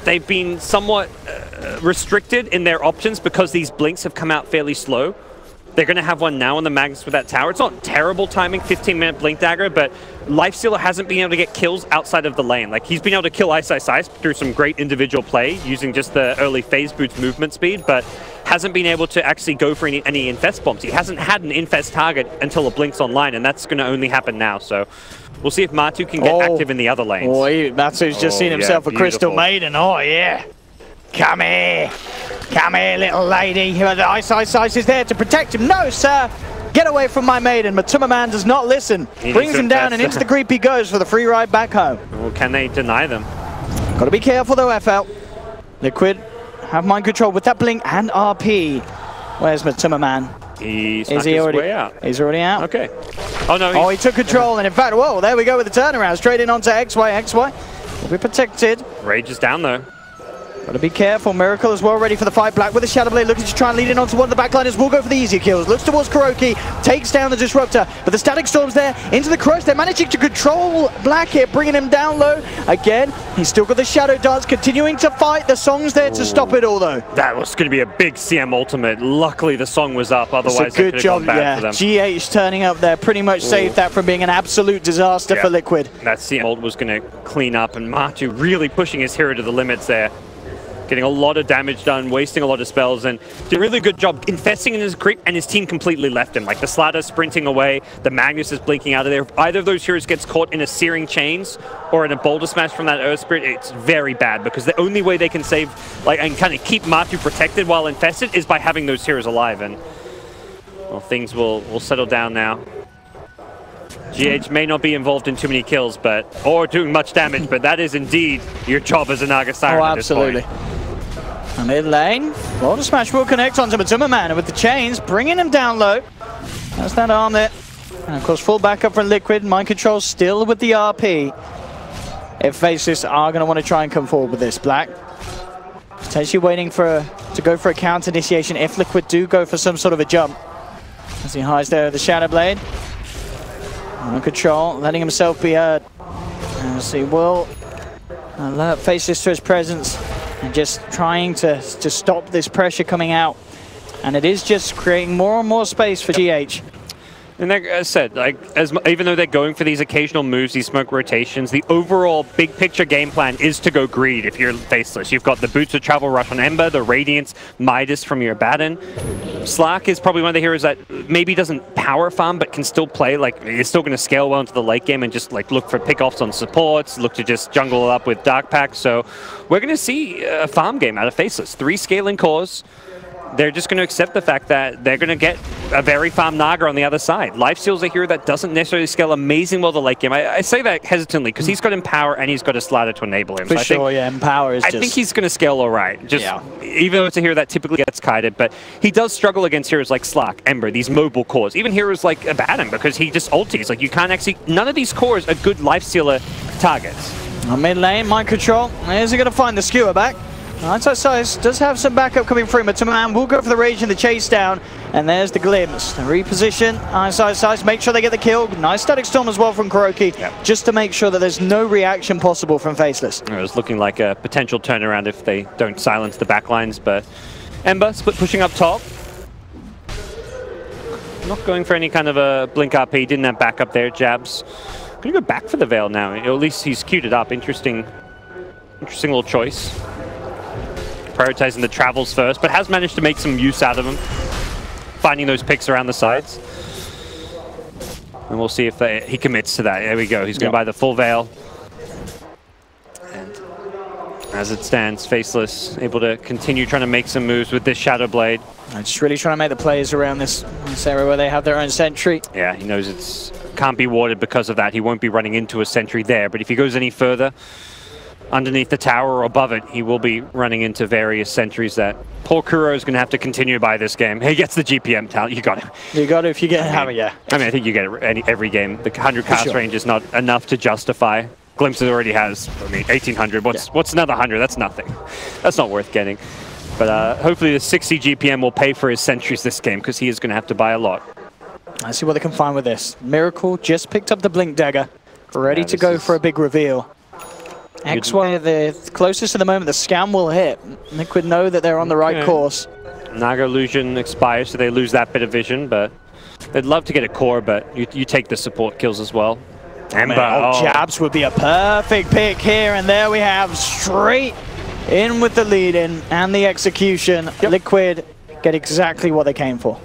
Speaker 6: they've been somewhat restricted in their options because these blinks have come out fairly slow. They're going to have one now on the Magnus with that tower. It's not terrible timing, 15-minute blink dagger, but Lifestealer hasn't been able to get kills outside of the lane. Like, he's been able to kill Ice through some great individual play using just the early phase boots movement speed, but hasn't been able to actually go for any infest bombs. He hasn't had an infest target until a blink's online, and that's going to only happen now. So we'll see if Matu can get active in the other lanes.
Speaker 5: Matu's just seen himself a Crystal Maiden. Oh, yeah. Come here, little lady. The Ice is there to protect him. No, sir. Get away from my maiden. Matuma does not listen. Brings him down, and into the creep he goes for the free ride back home.
Speaker 6: Well, can they deny them?
Speaker 5: Got to be careful though, FL. Liquid have mind control with that blink and RP. Where's Matuma?
Speaker 6: Is he already way out?
Speaker 5: He's already out.
Speaker 6: Okay. Oh no.
Speaker 5: He took control, and in fact, whoa, there we go with the turnaround. Straight in onto XY will be protected.
Speaker 6: Rage is down though.
Speaker 5: Got to be careful. Miracle as well, ready for the fight. Black with the Shadow Blade, looking to try and lead in onto one of the backliners. Will go for the easier kills. Looks towards Kuroki, takes down the Disruptor, but the Static Storm's there into the crush. They're managing to control Black here, bringing him down low. Again, he's still got the Shadow Dance, continuing to fight. The Song's there to stop it all, though.
Speaker 6: That was going to be a big CM ultimate. Luckily, the Song was up. Otherwise,
Speaker 5: good job. GH turning up there pretty much saved that from being an absolute disaster for Liquid.
Speaker 6: That CM ult was going to clean up, and Matu really pushing his hero to the limits there. Getting a lot of damage done, wasting a lot of spells, and did a really good job infesting in his creep, and his team completely left him. Like, the Slardar sprinting away, the Magnus is blinking out of there. If either of those heroes gets caught in a Searing Chains or in a Boulder Smash from that Earth Spirit, it's very bad, because the only way they can save, like, and kind of keep Matu protected while infested is by having those heroes alive, and, well, things will settle down now. GH may not be involved in too many kills, or doing much damage, but that is indeed your job as a Naga Siren at this point.
Speaker 5: Mid lane, Water Smash will connect onto Matuma Man with the chains, bringing him down low. That's that arm there. And of course, full backup from Liquid. Mind control still with the RP. If Faceless are going to want to try and come forward with this, Black potentially waiting to go for a counter initiation if Liquid do go for some sort of a jump. As he hides there, the Shadow Blade. Mind control, letting himself be heard. As he will alert Faceless to his presence. And just trying to stop this pressure coming out. And it is just creating more and more space for GH.
Speaker 6: And like I said, like even though they're going for these occasional moves, these smoke rotations, the overall big picture game plan is to go greed if you're Faceless. You've got the Boots of Travel Rush on Ember, the Radiance, Midas from your Abaddon. Slark is probably one of the heroes that maybe doesn't power farm, but can still play. Like, he's still going to scale well into the late game and just like look for pickoffs on supports, look to just jungle it up with Dark Pack. So we're going to see a farm game out of Faceless. 3 scaling cores. They're just going to accept the fact that they're going to get a very farm Naga on the other side. Lifesteal's a hero that doesn't necessarily scale amazing well the late game. I say that hesitantly because he's got Empower and he's got a Slardar to enable him.
Speaker 5: For sure, yeah, Empower is
Speaker 6: I think he's going to scale all right. Just even though it's a hero that typically gets kited, but he does struggle against heroes like Slark, Ember, these mobile cores. Even heroes like Abaddon because he just ultis. Like, you can't actually... None of these cores are good Lifestealer targets.
Speaker 5: On mid lane, mind control. Is he going to find the skewer back? Outside Size does have some backup coming through, but Man will go for the rage and the chase down. And there's the glimpse. The reposition. Outside Size, make sure they get the kill. Nice static storm as well from Kuroki, just to make sure that there's no reaction possible from Faceless.
Speaker 6: It was looking like a potential turnaround if they don't silence the backlines, but Ember split pushing up top. Not going for any kind of a blink RP, didn't have backup there. Jabs. Gonna go back for the Veil now. At least he's queued it up. Interesting little choice. Prioritizing the travels first, but has managed to make some use out of them. Finding those picks around the sides. And we'll see if he commits to that. There we go. He's going to buy the full Veil. And as it stands, Faceless able to continue trying to make some moves with this Shadow Blade.
Speaker 5: Just really trying to make the plays around this area where they have their own sentry.
Speaker 6: Yeah, he knows it's can't be warded because of that. He won't be running into a sentry there, but if he goes any further, underneath the tower or above it, he will be running into various sentries that poor Kuro is going to have to continue to buy this game. He gets the GPM talent. You got it.
Speaker 5: You got it if you get it. Yeah.
Speaker 6: I mean, I think you get it every game. The 100 cast range is not enough to justify. Glimpses already has, I mean, 1800. What's another 100? That's nothing. That's not worth getting. But hopefully the 60 GPM will pay for his sentries this game because he is going to have to buy a lot.
Speaker 5: Let's see what they can find with this. Miracle just picked up the Blink Dagger. Ready to go for a big reveal. XY, the closest to the moment the scam will hit. Liquid know that they're on the right course.
Speaker 6: Naga illusion expires, so they lose that bit of vision, but they'd love to get a core, but you take the support kills as well. Ember,
Speaker 5: Jabs would be a perfect pick here, and there we have straight in with the lead in and the execution. Liquid get exactly what they came for.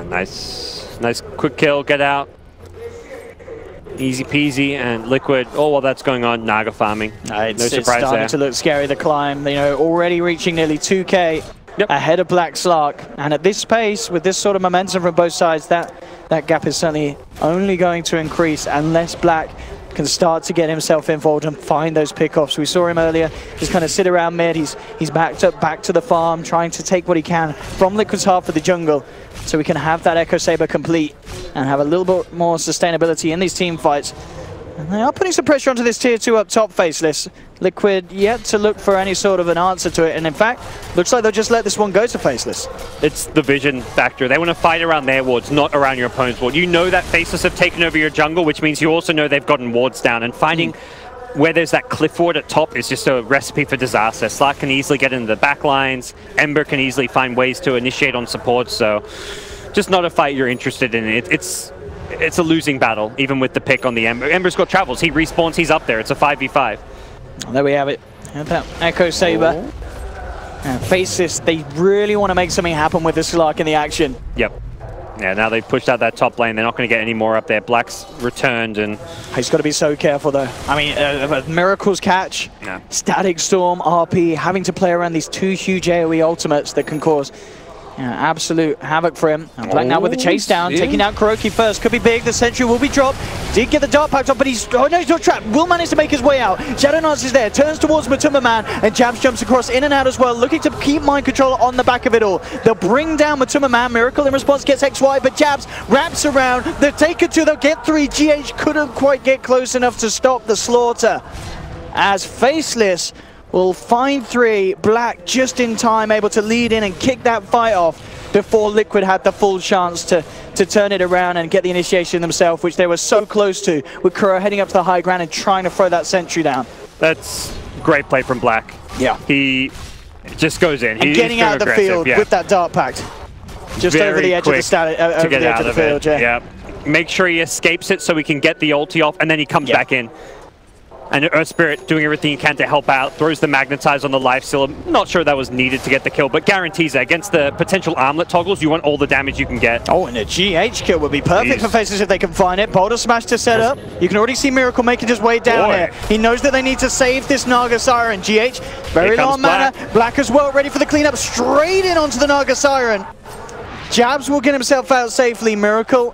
Speaker 6: Nice quick kill, get out. Easy peasy, and Liquid, while that's going on, Naga farming. No surprise
Speaker 5: it's starting
Speaker 6: there.
Speaker 5: to look scary, the climb, you know, already reaching nearly 2K ahead of Black Slark. And at this pace, with this sort of momentum from both sides, that gap is certainly only going to increase unless Black can start to get himself involved and find those pickoffs. We saw him earlier, just kind of sit around mid. He's backed up back to the farm, trying to take what he can from Liquid's half of the jungle, so we can have that Echo Saber complete and have a little bit more sustainability in these team fights. And they are putting some pressure onto this tier 2 up top, Faceless. Liquid yet to look for any sort of an answer to it, and in fact, looks like they'll just let this one go to Faceless.
Speaker 6: It's the vision factor. They want to fight around their wards, not around your opponent's ward. You know that Faceless have taken over your jungle, which means you also know they've gotten wards down, and finding where there's that cliff ward at top is just a recipe for disaster. Slark can easily get into the back lines. Ember can easily find ways to initiate on support, so just not a fight you're interested in. It's a losing battle, even with the pick on the Ember. Ember's got travels. He respawns, he's up there. It's a 5v5.
Speaker 5: And there we have it. Have that Echo Saber. And Faceless, they really want to make something happen with the Slark in the action.
Speaker 6: Yep. Yeah, now they've pushed out that top lane. They're not going to get any more up there. Black's returned, and
Speaker 5: he's got to be so careful, though. I mean, Miracle's catch, Static Storm, RP, having to play around these 2 huge AoE ultimates that can cause Yeah, absolute havoc for him. And Black now with the chase down, taking down Kuroki first. Could be big. The sentry will be dropped. Did get the dart packed up, but he's no, he's not trapped. Will manage to make his way out. Shadowknights is there, turns towards Matumba Man, and Jabs jumps across in and out as well, looking to keep mind control on the back of it all. They'll bring down Matumba Man. Miracle in response gets XY, but Jabs wraps around. They'll take it 2, they'll get 3. GH couldn't quite get close enough to stop the slaughter. As Faceless will find 3, Black just in time, able to lead in and kick that fight off before Liquid had the full chance to turn it around and get the initiation themselves, which they were so close to, with Kuro heading up to the high ground and trying to throw that sentry down.
Speaker 6: That's great play from Black.
Speaker 5: Yeah.
Speaker 6: He just goes in.
Speaker 5: And getting out of the field with that dart pact. Just
Speaker 6: Very
Speaker 5: over the edge of the, over the edge of the field, yeah.
Speaker 6: Make sure he escapes it so he can get the ulti off, and then he comes back in. And Earth Spirit doing everything he can to help out, throws the Magnetize on the life steal. I'm not sure that was needed to get the kill, but guarantees that against the potential armlet toggles, you want all the damage you can get.
Speaker 5: Oh, and a GH kill would be perfect for Faceless if they can find it. Boulder Smash to set up. You can already see Miracle making his way down here. He knows that they need to save this Naga Siren. GH, very low on mana. Black as well, ready for the cleanup. Straight in onto the Naga Siren. Jabs will get himself out safely. Miracle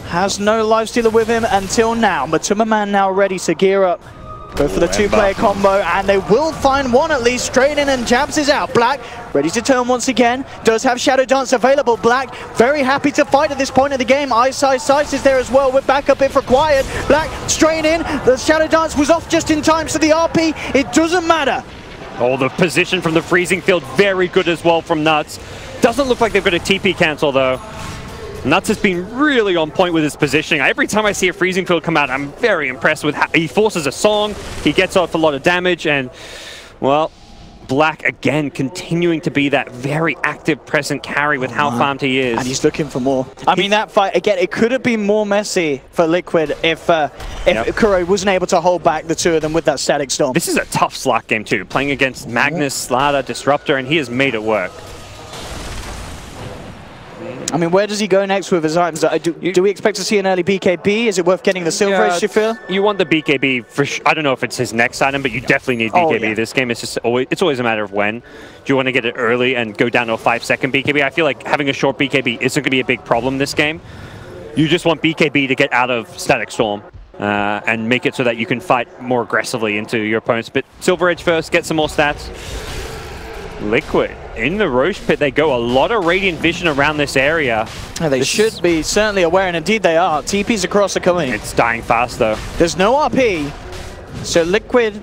Speaker 5: has no lifestealer with him until now. Matumba Man now ready to gear up. Go for the 2-player combo, and they will find one at least. Straight in, and Jabs is out. Black ready to turn once again. Does have Shadow Dance available. Black very happy to fight at this point of the game. Ice is there as well with backup if required. Black straight in. The Shadow Dance was off just in time, so the RP, it doesn't matter.
Speaker 6: Oh, the position from the freezing field, very good as well from Nuts. Doesn't look like they've got a TP cancel though. Nuts has been really on point with his positioning. Every time I see a freezing field come out, I'm very impressed with how he forces a song, he gets off a lot of damage, and, well, Black again continuing to be that very active present carry with how farmed he is.
Speaker 5: And he's looking for more. I mean, that fight, again, it could have been more messy for Liquid if Kuro wasn't able to hold back the 2 of them with that Static Storm.
Speaker 6: This is a tough Slark game too, playing against Magnus, Slardar, Disruptor, and he has made it work.
Speaker 5: I mean, where does he go next with his items? Do we expect to see an early BKB? Is it worth getting the Silver Edge, you feel?
Speaker 6: You want the BKB for sure. I don't know if it's his next item, but you definitely need BKB. This game is just always a matter of when. Do you want to get it early and go down to a 5-second BKB? I feel like having a short BKB isn't going to be a big problem this game. You just want BKB to get out of Static Storm and make it so that you can fight more aggressively into your opponents. But Silver Edge first, get some more stats. Liquid in the Roche Pit, they go a lot of Radiant Vision around this area.
Speaker 5: Yeah, they should be certainly aware, and indeed they are. TPs across are coming.
Speaker 6: It's dying fast though.
Speaker 5: There's no RP, so Liquid,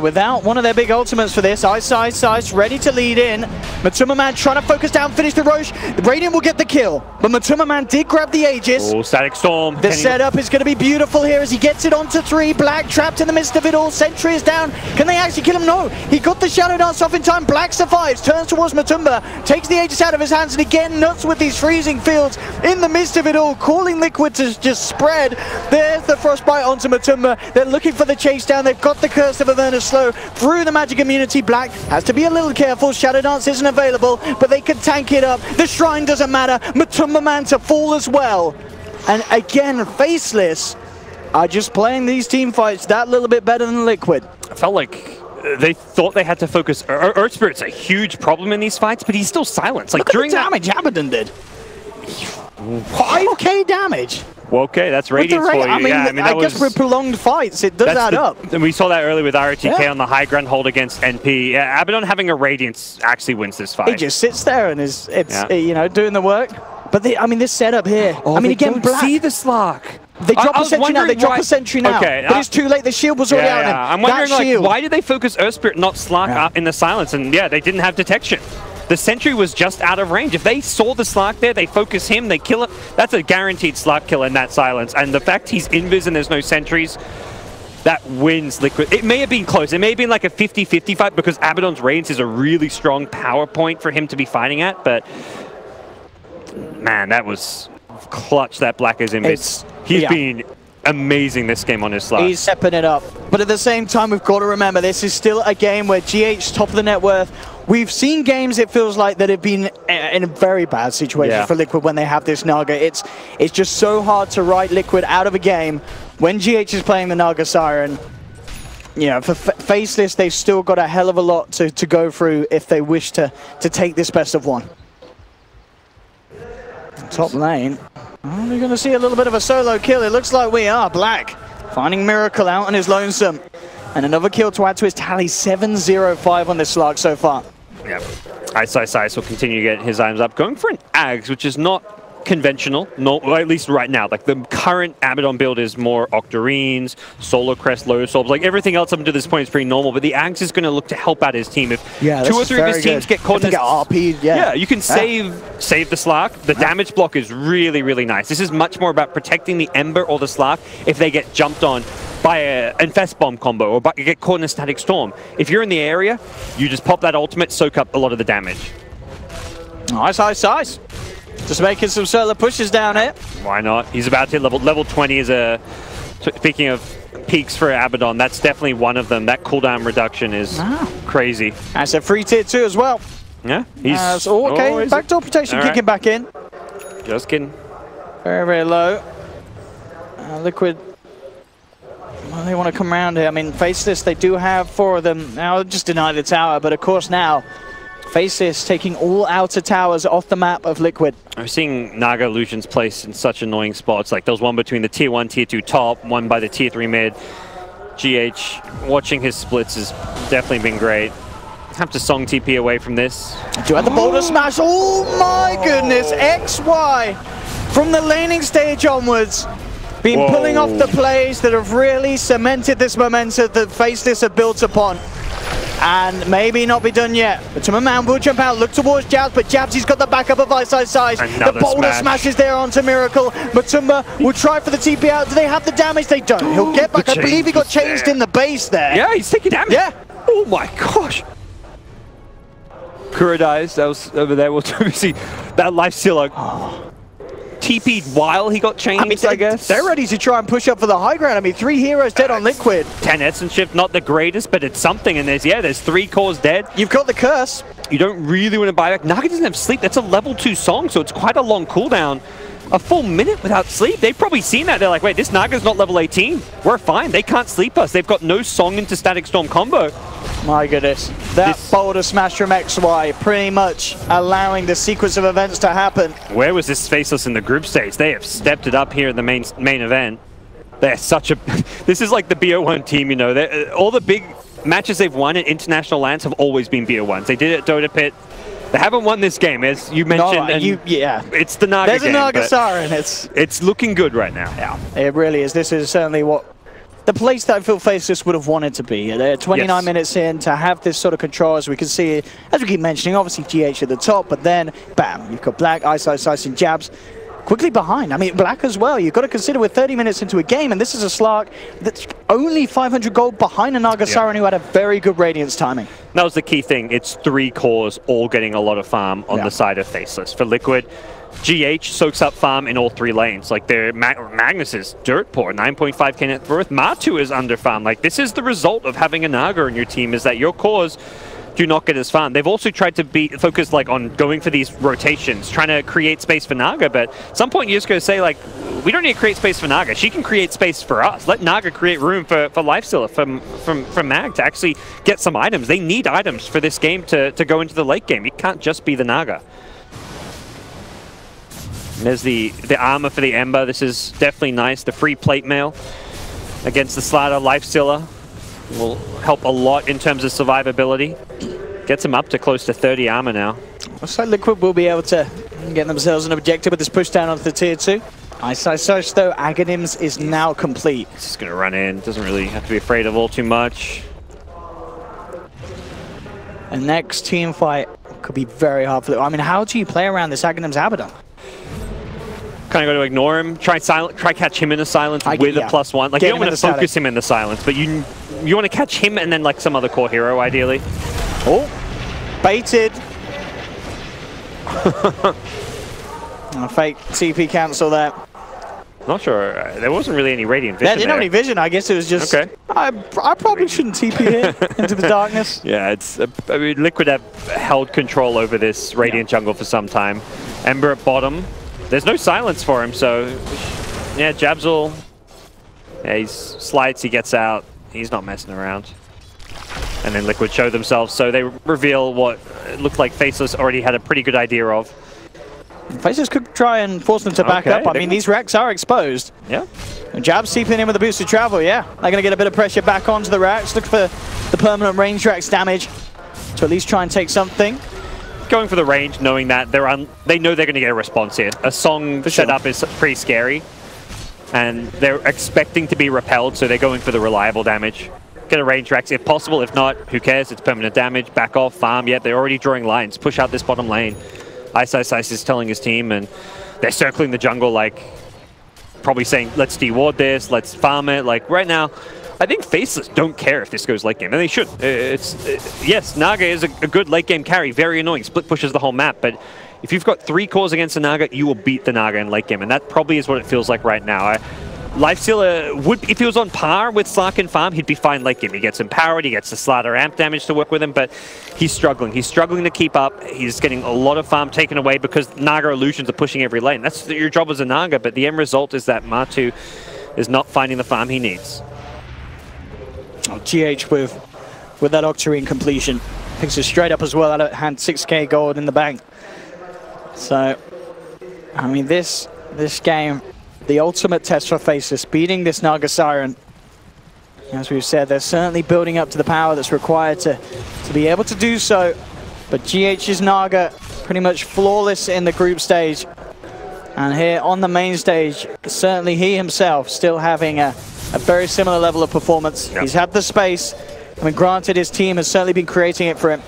Speaker 5: without one of their big ultimates for this. Ice, ready to lead in. Matumba Man trying to focus down, finish the Roche. The Radiant will get the kill, but Matumba Man did grab the Aegis.
Speaker 6: Oh, Static Storm.
Speaker 5: The setup is going to be beautiful here as he gets it onto 3. Black trapped in the midst of it all. Sentry is down. Can they actually kill him? No. He got the Shadow Dance off in time. Black survives, turns towards Matumba, takes the Aegis out of his hands, and again, Nuts with these freezing fields in the midst of it all, calling Liquid to just spread. There's the Frostbite onto Matumba. They're looking for the chase down. They've got the Curse of Averna Slow through the magic immunity. Black has to be a little careful. Shadow Dance isn't available, but they can tank it up. The Shrine doesn't matter. Matumba Man to fall as well. And again, Faceless are just playing these team fights that little bit better than Liquid.
Speaker 6: I felt like they thought they had to focus. Earth Spirit's a huge problem in these fights, but he's still silenced. Like,
Speaker 5: look during at the damage Abaddon did. 5k damage.
Speaker 6: Well, okay, that's Radiance for you.
Speaker 5: I mean, I guess with prolonged fights, it does add up.
Speaker 6: And we saw that early with RTK on the high ground hold against NP. Yeah, Abaddon having a Radiance actually wins this fight.
Speaker 5: He just sits there and is, you know, doing the work. But I mean, this setup here.
Speaker 6: Oh,
Speaker 5: I mean, again, Black.
Speaker 6: See the Slark.
Speaker 5: They drop a sentry now. They drop a sentry now. Okay, but it's too late. The shield was already out. Then.
Speaker 6: I'm wondering, like, why did they focus Earth Spirit, not Slark, up in the silence? And yeah, they didn't have detection. The sentry was just out of range. If they saw the Slark there, they focus him, they kill it. That's a guaranteed Slark kill in that silence. And the fact he's invis and there's no sentries, that wins Liquid. It may have been close. It may have been like a 50-50 fight because Abaddon's Radiance is a really strong power point for him to be fighting at. But man, that was clutch that Black is invis. He's been amazing this game on his Slark.
Speaker 5: He's stepping it up. But at the same time, we've got to remember, this is still a game where GH's top of the net worth. We've seen games, it feels like, that have been in a very bad situation for Liquid when they have this Naga. It's just so hard to write Liquid out of a game when GH is playing the Naga Siren. You know, for Faceless, they've still got a hell of a lot to go through if they wish to take this best of one. top lane. Are we going to see a little bit of a solo kill? It looks like we are. Black finding Miracle out on his lonesome. And another kill to add to his tally. 7-0-5 on this Slark so far.
Speaker 6: Yeah. Ice will continue to get his items up. Going for an Ags, which is not conventional, or at least right now. Like the current Abaddon build is more Octarines, Solar Crest, Lotus Orbs. Like everything else up until this point is pretty normal, but the Ags is going to look to help out his team. If 2 or 3 of his teams get caught in this,
Speaker 5: RP,
Speaker 6: yeah, you can save the Slark. The damage block is really, really nice. This is much more about protecting the Ember or the Slark if they get jumped on by an Infest Bomb combo or get caught in a Static Storm. If you're in the area, you just pop that ultimate, soak up a lot of the damage.
Speaker 5: Nice. Just making some solo pushes down here.
Speaker 6: Why not? He's about to hit level 20 is a... Speaking of peaks for Abaddon, that's definitely one of them. That cooldown reduction is crazy.
Speaker 5: That's a free tier 2 as well.
Speaker 6: Yeah, he's...
Speaker 5: okay, backdoor protection kicking back in.
Speaker 6: Just kidding.
Speaker 5: Very, very low. Liquid... Well, they want to come around here. I mean, Faceless, they do have 4 of them. Now, just deny the tower, but of course now... Faceless taking all outer towers off the map of Liquid.
Speaker 6: I'm seeing Naga illusions placed in such annoying spots. Like there was one between the tier 1, tier 2 top, one by the tier 3 mid. GH, watching his splits has definitely been great. Have to song TP away from this.
Speaker 5: Do have the boulder smash. Oh my goodness. XY from the laning stage onwards. Been pulling off the plays that have really cemented this momentum that Faceless have built upon. And maybe not be done yet. Matumba Man will jump out, look towards Jabs, but Jabs, he's got the backup of Ice. The boulder smashes there onto Miracle. Matumba will try for the TP out. Do they have the damage? They don't. He'll get back. I believe he got changed in the base there.
Speaker 6: Yeah, he's taking damage.
Speaker 5: Yeah.
Speaker 6: Oh my gosh. Kuro dies. That was over there. We'll see that life stealer. TP'd while he got changed, I guess.
Speaker 5: They're ready to try and push up for the high ground. I mean, 3 heroes dead on Liquid.
Speaker 6: 10 Essence Shift, not the greatest, but it's something. And there's 3 cores dead.
Speaker 5: You've got the curse.
Speaker 6: You don't really want to buy back. Naga doesn't have sleep. That's a level 2 song, so it's quite a long cooldown. A full minute without sleep. They've probably seen that. They're like, wait, this Naga's not level 18. We're fine. They can't sleep us. They've got no song into Static Storm combo.
Speaker 5: My goodness. That boulder smash from XY pretty much allowing the sequence of events to happen.
Speaker 6: Where was this Faceless in the group stage? They have stepped it up here in the main event. They're such a... This is like the BO1 team, you know. All the big matches they've won at international lands have always been BO1s. They did it at Dota Pit. They haven't won this game, as you mentioned. It's the Naga game.
Speaker 5: There's a Naga Siren.
Speaker 6: It's looking good right now.
Speaker 5: Yeah, it really is. This is certainly what... The place that I feel Faceless would have wanted to be. They're 29 minutes in to have this sort of control, as we can see, as we keep mentioning, obviously GH at the top, but then, bam, you've got Black, Ice, and Jabs quickly behind. I mean, Black as well. You've got to consider we're 30 minutes into a game, and this is a Slark that's only 500 gold behind a Naga Siren who had a very good Radiance timing.
Speaker 6: That was the key thing. It's 3 cores all getting a lot of farm on the side of Faceless. For Liquid, GH soaks up farm in all 3 lanes. Like their Magnus is dirt poor, 9.5k net worth. Matu is under farm. Like this is the result of having a Naga in your team, is that your cores do not get as farm. They've also tried to be focused like on going for these rotations, trying to create space for Naga, but at some point you just go say like, we don't need to create space for Naga. She can create space for us. Let Naga create room for Lifestealer, from Mag to actually get some items. They need items for this game to go into the late game. You can't just be the Naga. And there's the armor for the Ember. This is definitely nice. The free plate mail against the Slardar Lifestealer will help a lot in terms of survivability. Gets him up to close to 30 armor now.
Speaker 5: Looks like Liquid will be able to get themselves an objective with this push down onto the tier 2. Ice though, Aghanim's is now complete.
Speaker 6: It's just going to run in. Doesn't really have to be afraid of all too much.
Speaker 5: And next team fight could be very hard for them. I mean, how do you play around this Aghanim's Abaddon?
Speaker 6: Kind of got to ignore him. Try catch him in the silence with a +1. Like you don't want to focus him in the silence, but you want to catch him and then like some other core hero ideally.
Speaker 5: Oh, baited. Fake TP cancel there.
Speaker 6: Not sure. There wasn't really any radiant vision.
Speaker 5: Yeah, didn't have any vision. I guess it was just.
Speaker 6: Okay.
Speaker 5: I probably shouldn't TP here into the darkness.
Speaker 6: Yeah, it's. I mean, Liquid have held control over this radiant jungle for some time. Ember at bottom. There's no silence for him, so yeah, Jabs will. Yeah, he slides. He gets out. He's not messing around. And then Liquid show themselves, so they reveal what it looked like Faceless already had a pretty good idea of.
Speaker 5: Faceless could try and force them to back up. I mean, these racks are exposed.
Speaker 3: Yeah.
Speaker 5: Jab seeping in with the boosted travel, yeah. They're going to get a bit of pressure back onto the racks. Look for the permanent range racks damage to at least try and take something.
Speaker 6: Going for the range, knowing that they know they're going to get a response here. A song setup is pretty scary, and they're expecting to be repelled, so they're going for the reliable damage. Get a range racks if possible. If not, who cares? It's permanent damage. Back off, farm. Yet they're already drawing lines. Push out this bottom lane. Ice is telling his team, and they're circling the jungle, like probably saying, let's deward this, let's farm it. Like right now, I think Faceless don't care if this goes late game, and they should. Yes, Naga is a good late game carry, very annoying. Split pushes the whole map, but if you've got 3 cores against a Naga, you will beat the Naga in late game, and that probably is what it feels like right now. Lifestealer would, if he was on par with Slark and farm, he'd be fine late game. He gets empowered, he gets the Slardar amp damage to work with him, but he's struggling. He's struggling to keep up. He's getting a lot of farm taken away because Naga illusions are pushing every lane. That's your job as a Naga, but the end result is that Matu is not finding the farm he needs.
Speaker 5: Oh, GH with that Octarine completion. Picks it straight up as well. That had 6k gold in the bank. So, I mean, this game, the ultimate test for Faceless, beating this Naga Siren. As we've said, they're certainly building up to the power that's required to be able to do so. But GH's Naga pretty much flawless in the group stage. And here on the main stage, certainly he himself still having a very similar level of performance. Yep. He's had the space. I mean, granted, his team has certainly been creating it for him.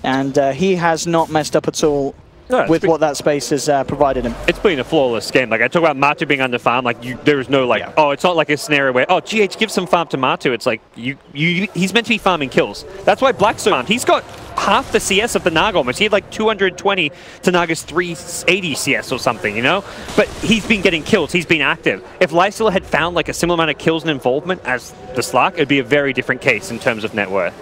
Speaker 5: And he has not messed up at all. No, with what that space has provided him.
Speaker 6: It's been a flawless game. Like, I talk about Matu being under farm, like, there is no, like, oh, it's not like a scenario where, oh, GH gives some farm to Matu. It's like, he's meant to be farming kills. That's why Black's so farmed. He's got half the CS of the Naga almost. He had like 220 to Naga's 380 CS or something, you know? But he's been getting kills. He's been active. If Lifestealer had found like a similar amount of kills and involvement as the Slark, it'd be a very different case in terms of net worth.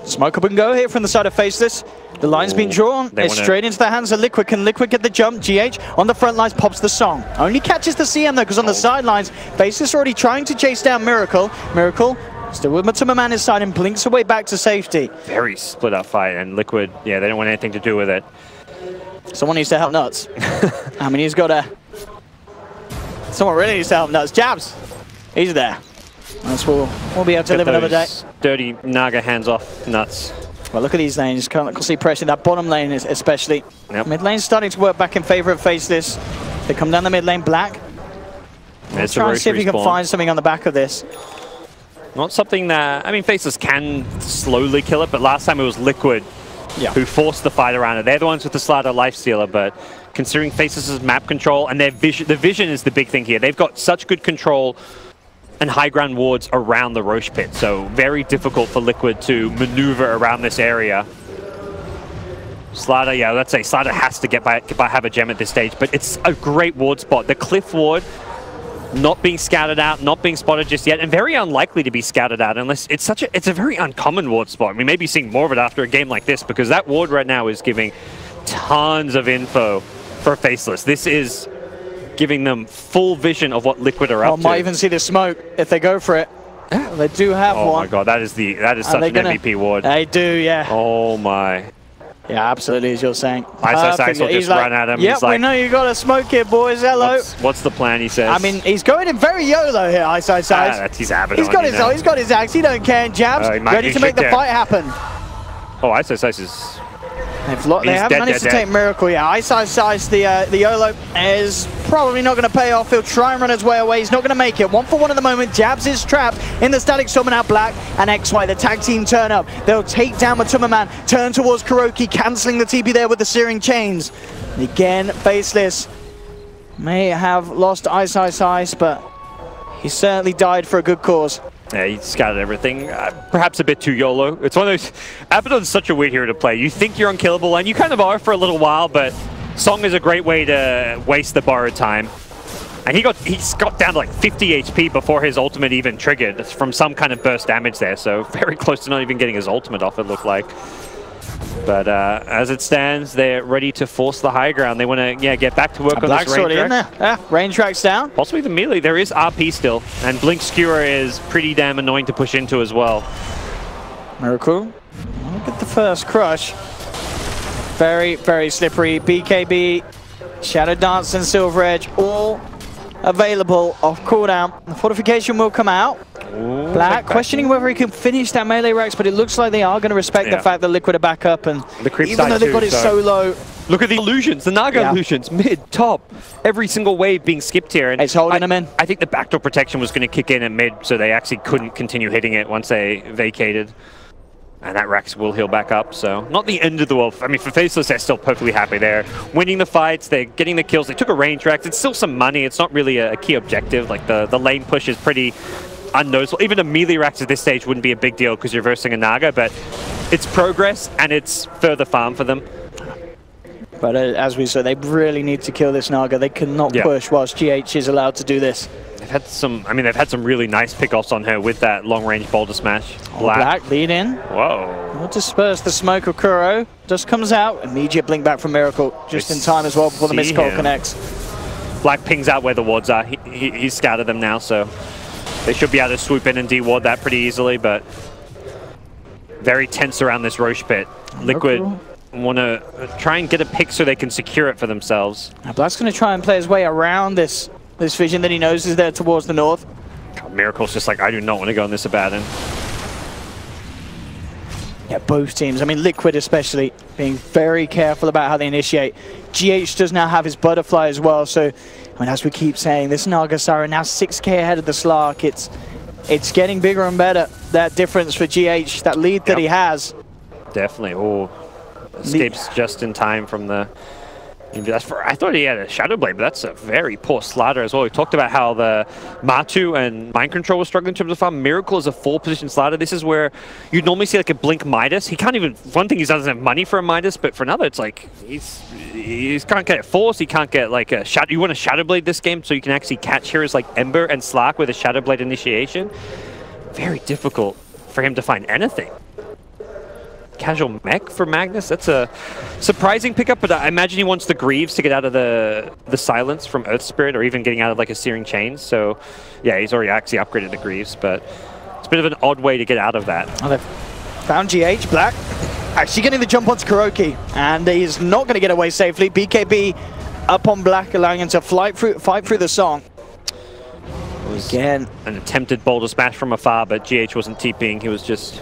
Speaker 5: Smoke up and go here from the side of Faceless. The line's been drawn. It's straight into the hands of Liquid. Can Liquid get the jump? GH on the front lines pops the song. Only catches the CM though, because on the sidelines, Faceless already trying to chase down Miracle. Miracle still with Matuma inside and blinks away back to safety.
Speaker 6: Very split up fight, and Liquid, yeah, they don't want anything to do with it.
Speaker 5: Someone needs to help Nuts. I mean, he's got a... Someone really needs to help Nuts. Jabs. He's there. That's we'll be able to live another day.
Speaker 6: Dirty Naga hands off Nuts.
Speaker 5: Well, look at these lanes. Constantly pressing that bottom lane, especially.
Speaker 6: Yep.
Speaker 5: Mid lane's starting to work back in favor of Faceless. They come down the mid lane. Black. Let's try and see if we can find something on the back of this.
Speaker 6: Not something that, I mean, Faceless can slowly kill it, but last time it was Liquid who forced the fight around it. They're the ones with the Slardar Lifestealer, but considering Faceless's map control and their vision, the vision is the big thing here. They've got such good control and high ground wards around the Roche pit, so very difficult for Liquid to maneuver around this area. Slardar, yeah, let's say Slardar has to get by have a gem at this stage, but it's a great ward spot. The cliff ward not being scouted out, not being spotted just yet, and very unlikely to be scouted out unless it's a very uncommon ward spot. We may be seeing more of it after a game like this, because that ward right now is giving tons of info for Faceless. This is giving them full vision of what Liquid are up to.
Speaker 5: Might even see the smoke if they go for it. They do have one.
Speaker 6: Oh my god, that is such an MVP ward.
Speaker 5: They do, yeah.
Speaker 6: Oh my.
Speaker 5: Yeah, absolutely, as you're saying.
Speaker 6: Ice will just run at him.
Speaker 5: Yep,
Speaker 6: he's like,
Speaker 5: we know you got a smoke here, boys. Hello.
Speaker 6: What's the plan, he says?
Speaker 5: I mean, he's going in very YOLO here, Ice.
Speaker 6: He's Abaddon.
Speaker 5: He's got his axe. He don't care. Jabs, ready to make the fight happen.
Speaker 6: Oh, Ice is...
Speaker 5: They haven't managed to take Miracle yet. Ice, the YOLO is probably not going to pay off. He'll try and run his way away. He's not going to make it. 1 for 1 at the moment. Jabs is trapped in the static storm, and now Black and XY, the tag team, turn up. They'll take down Matuma, turn towards Kuroki, cancelling the TP there with the Searing Chains. And again, Faceless may have lost Ice, but he certainly died for a good cause.
Speaker 6: Yeah, he scouted everything. Perhaps a bit too YOLO. It's one of those... Abaddon's such a weird hero to play. You think you're unkillable, and you kind of are for a little while, but Song is a great way to waste the borrowed time. And he got down to like 50 HP before his ultimate even triggered from some kind of burst damage there, so very close to not even getting his ultimate off, it looked like. But as it stands, they're ready to force the high ground. They want to get back to work on this range track.
Speaker 5: In there. Yeah, range track's down.
Speaker 6: Possibly the melee. There is RP still, and Blink Skewer is pretty damn annoying to push into as well.
Speaker 5: Miracle. Look at the first crush. Very, very slippery. BKB Shadow Dance and Silver Edge, all available off cooldown. The fortification will come out.
Speaker 6: Ooh,
Speaker 5: Black questioning whether he can finish that melee Rex, but it looks like they are going to respect the fact that Liquid are back up, and
Speaker 6: the creep
Speaker 5: even though they've got it so low.
Speaker 6: Look at the illusions, the Naga illusions, mid, top, every single wave being skipped here. And
Speaker 5: it's holding them in.
Speaker 6: I think the backdoor protection was going to kick in at mid, so they actually couldn't continue hitting it once they vacated. And that Rex will heal back up, so not the end of the world. I mean, for Faceless, they're still perfectly happy. They're winning the fights, they're getting the kills. They took a range Rex. It's still some money. It's not really a key objective. Like, the lane push is pretty unnoticeable. Even a melee Rex at this stage wouldn't be a big deal because you're versing a Naga, but it's progress and it's further farm for them.
Speaker 5: But as we said, they really need to kill this Naga. They cannot push whilst GH is allowed to do this.
Speaker 6: They've had some, I mean, they've had some really nice pickoffs on her with that long-range boulder smash.
Speaker 5: Black lead in.
Speaker 6: Whoa.
Speaker 5: Will disperse the smoke of Kuro. Just comes out. Immediate blink back from Miracle. Just in time as well before the missed call connects.
Speaker 6: Black pings out where the wards are. He's scattered them now, so they should be able to swoop in and de-ward that pretty easily, but very tense around this Roche pit. Liquid want to try and get a pick so they can secure it for themselves.
Speaker 5: Now Black's going to try and play his way around this vision that he knows is there towards the north.
Speaker 6: God, Miracle's just like, I do not want to go on this Abaddon.
Speaker 5: Yeah, both teams. I mean, Liquid especially being very careful about how they initiate. GH does now have his Butterfly as well, so I mean, as we keep saying, this Naga Siren now 6k ahead of the Slark. It's getting bigger and better, that difference for GH, that lead that he has.
Speaker 6: Definitely. Oh, escapes just in time from the... I thought he had a Shadow Blade, but that's a very poor Slardar as well. We talked about how the Matu and Mind Control were struggling in terms of farm. Miracle is a 4-position Slardar. This is where you'd normally see like a Blink Midas. He can't even... One thing, he doesn't have money for a Midas, but for another, it's like he can't get Force. He can't get like a Shadow... You want a Shadow Blade this game so you can actually catch heroes like Ember and Slark with a Shadow Blade initiation. Very difficult for him to find anything. Casual mech for Magnus. That's a surprising pickup, but I imagine he wants the Greaves to get out of the silence from Earth Spirit, or even getting out of like a Searing Chains. So yeah, he's already actually upgraded the Greaves, but it's a bit of an odd way to get out of that.
Speaker 5: Oh, they've found GH. Black actually getting the jump onto Kuroki, and he's not going to get away safely. BKB up on Black, allowing him to fight through the song. Again,
Speaker 6: an attempted boulder smash from afar, but GH wasn't TPing. He was just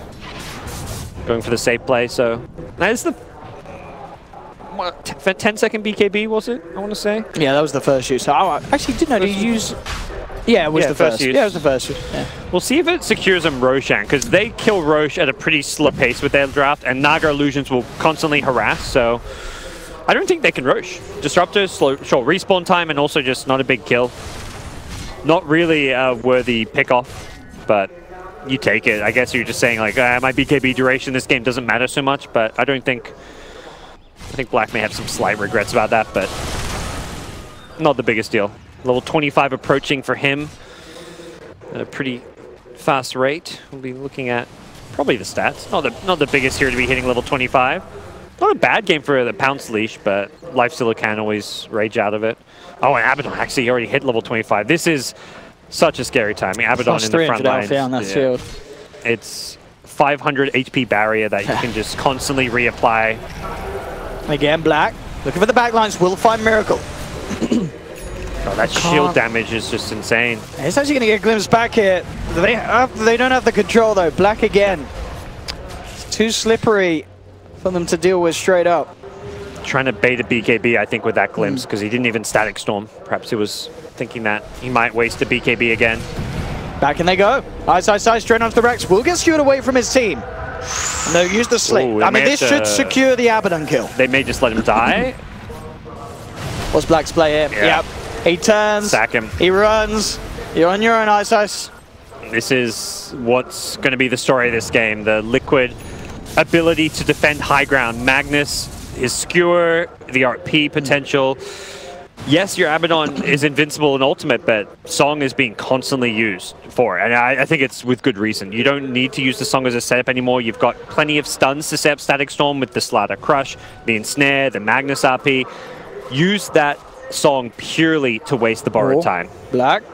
Speaker 6: going for the safe play. So that is the 10-second BKB, was it? I want to say.
Speaker 5: Yeah, that was the first use. So I actually didn't know. Did you use? Yeah, it was the first use. Yeah, it was the first use. Yeah.
Speaker 6: We'll see if it secures them Roshan, because they kill Roche at a pretty slow pace with their draft, and Naga Illusions will constantly harass. So I don't think they can Roche. Disruptors, short respawn time, and also just not a big kill. Not really a worthy pick-off, but you take it. I guess you're just saying like, my BKB duration this game doesn't matter so much, but I think Black may have some slight regrets about that, but not the biggest deal. Level 25 approaching for him at a pretty fast rate. We'll be looking at probably the stats. Not the biggest here to be hitting level 25. Not a bad game for the Pounce Leash, but Lifestealer can always rage out of it. Oh, and Abaddon actually already hit level 25. This is such a scary time. I mean, Abaddon in the front lines.
Speaker 5: On that field.
Speaker 6: It's 500 HP barrier that you can just constantly reapply.
Speaker 5: Again, Black looking for the backlines. Will find Miracle.
Speaker 6: Oh, that shield damage is just insane.
Speaker 5: It's actually going to get a glimpse back here. They don't have the control though. Black again. It's too slippery for them to deal with straight up.
Speaker 6: Trying to bait a BKB, I think, with that glimpse, because he didn't even Static Storm. Perhaps he was thinking that he might waste a BKB again.
Speaker 5: Back and they go. Ice, straight onto the Rex. Will get skewed away from his team. And they'll use the slate. I mean, this should secure the Abaddon kill.
Speaker 6: They may just let him die.
Speaker 5: What's Black's play here?
Speaker 6: Yeah.
Speaker 5: Yep. He turns.
Speaker 6: Sack him.
Speaker 5: He runs. You're on your own, Ice.
Speaker 6: This is what's going to be the story of this game. The Liquid ability to defend high ground. Magnus, his skewer, the RP potential. Yes, your Abaddon is invincible in Ultimate, but Song is being constantly used for it. And I think it's with good reason. You don't need to use the Song as a setup anymore. You've got plenty of stuns to set up Static Storm with the Slardar Crush, the Ensnare, the Magnus RP. Use that Song purely to waste the borrowed time.
Speaker 5: Black.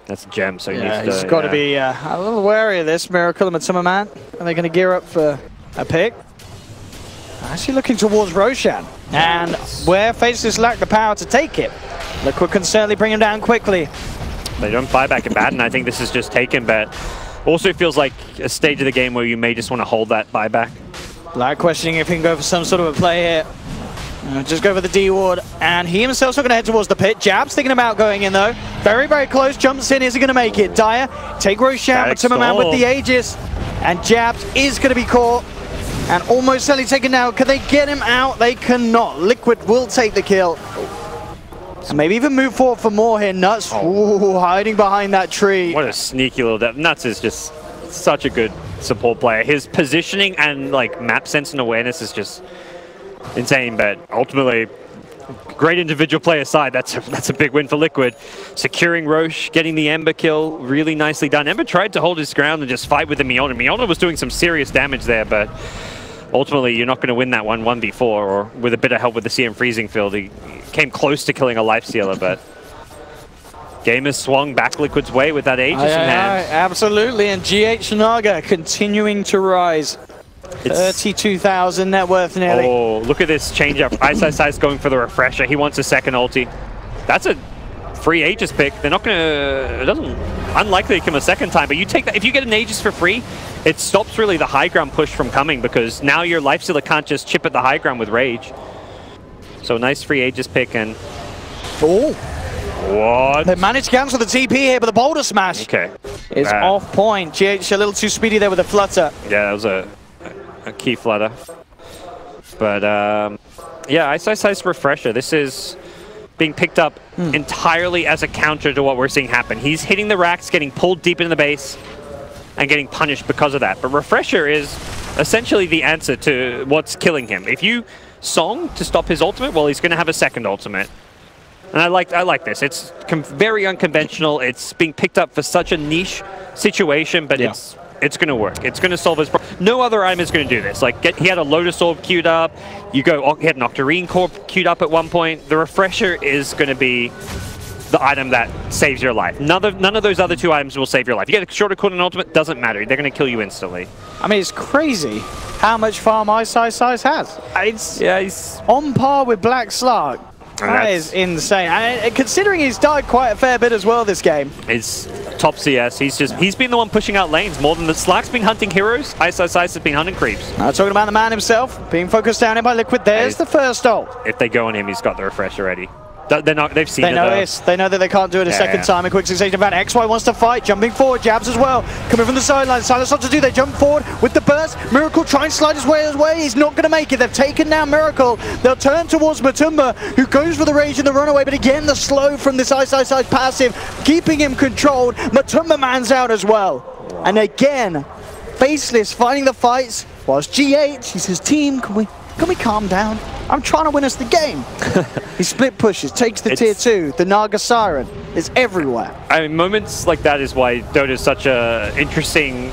Speaker 6: That's a gem, so
Speaker 5: he's got to be a little wary of this. Miracle and Summer Man. Are they going to gear up for a pick? Actually looking towards Roshan. And where Faceless lack the power to take it, Liquid can certainly bring him down quickly.
Speaker 6: They don't buy back in Baden. I think this is just taken, but also feels like a stage of the game where you may just want to hold that buyback.
Speaker 5: Black questioning if he can go for some sort of a play here. Just go for the D ward, and he himself's not going to head towards the pit. Jab's thinking about going in though. Very, very close, jumps in, is he going to make it? Dire, take Roshan, but Timmerman with the Aegis, and Jabs is going to be caught, and almost certainly taken down. Can they get him out? They cannot. Liquid will take the kill. And maybe even move forward for more here. Nuts, ooh, hiding behind that tree.
Speaker 6: What a sneaky little depth. Nuts is just such a good support player. His positioning and like map sense and awareness is just insane, but ultimately, great individual play aside, that's a big win for Liquid. Securing Roche, getting the Ember kill, really nicely done. Ember tried to hold his ground and just fight with the Miona. Miona was doing some serious damage there, but ultimately you're not going to win that one 1v4, or with a bit of help with the CM freezing field. He came close to killing a lifestealer, but game has swung back Liquid's way with that Aegis in hand.
Speaker 5: Absolutely, and GH Naga continuing to rise. 32,000 net worth nearly.
Speaker 6: Oh, look at this change up. Ice going for the refresher. He wants a second ulti. That's a free Aegis pick. They're not gonna, it doesn't, unlikely to come a second time, but you take that, if you get an Aegis for free, it stops really the high ground push from coming, because now your lifestealer can't just chip at the high ground with Rage. So nice free Aegis pick, and
Speaker 5: oh,
Speaker 6: what?
Speaker 5: They managed to cancel the TP here, but the boulder smash is off point. GH a little too speedy there with the flutter.
Speaker 6: Yeah, that was a key flutter. But yeah, Ice refresher. This is being picked up entirely as a counter to what we're seeing happen. He's hitting the racks, getting pulled deep into the base, and getting punished because of that. But refresher is essentially the answer to what's killing him. If you song to stop his ultimate, well, he's going to have a second ultimate. And I like this. It's very unconventional. It's being picked up for such a niche situation, but it's going to work. It's going to solve his problem. No other item is going to do this. Like, he had a Lotus Orb queued up. He had an Octarine Core queued up at one point. The refresher is going to be the item that saves your life. None of those other two items will save your life. You get a shorter cooldown ultimate, doesn't matter. They're going to kill you instantly.
Speaker 5: I mean, it's crazy how much farm Ice has. He's on par with Black Slark. That is insane. And considering he's died quite a fair bit as well this game.
Speaker 6: It's top CS. He's been the one pushing out lanes more than the Slark's been hunting heroes. Ice has been hunting creeps.
Speaker 5: Talking about the man himself being focused down in by Liquid. There's the first ult.
Speaker 6: If they go on him, he's got the refresh already. They've seen it.
Speaker 5: They know this. They know that they can't do it a second time. A quick succession event. XY wants to fight, jumping forward. Jabs as well. Coming from the sideline. Silence not to do. They jump forward with the burst. Miracle trying to slide his way away. He's not going to make it. They've taken down Miracle. They'll turn towards Matumba, who goes for the rage and the runaway. But again, the slow from this Ice passive, keeping him controlled. Matumba man's out as well. And again, Faceless fighting the fights, whilst GH, he says, team, can we calm down? I'm trying to win us the game. He split pushes, takes the tier 2, the Naga Siren is everywhere.
Speaker 6: I mean, moments like that is why Dota is such a interesting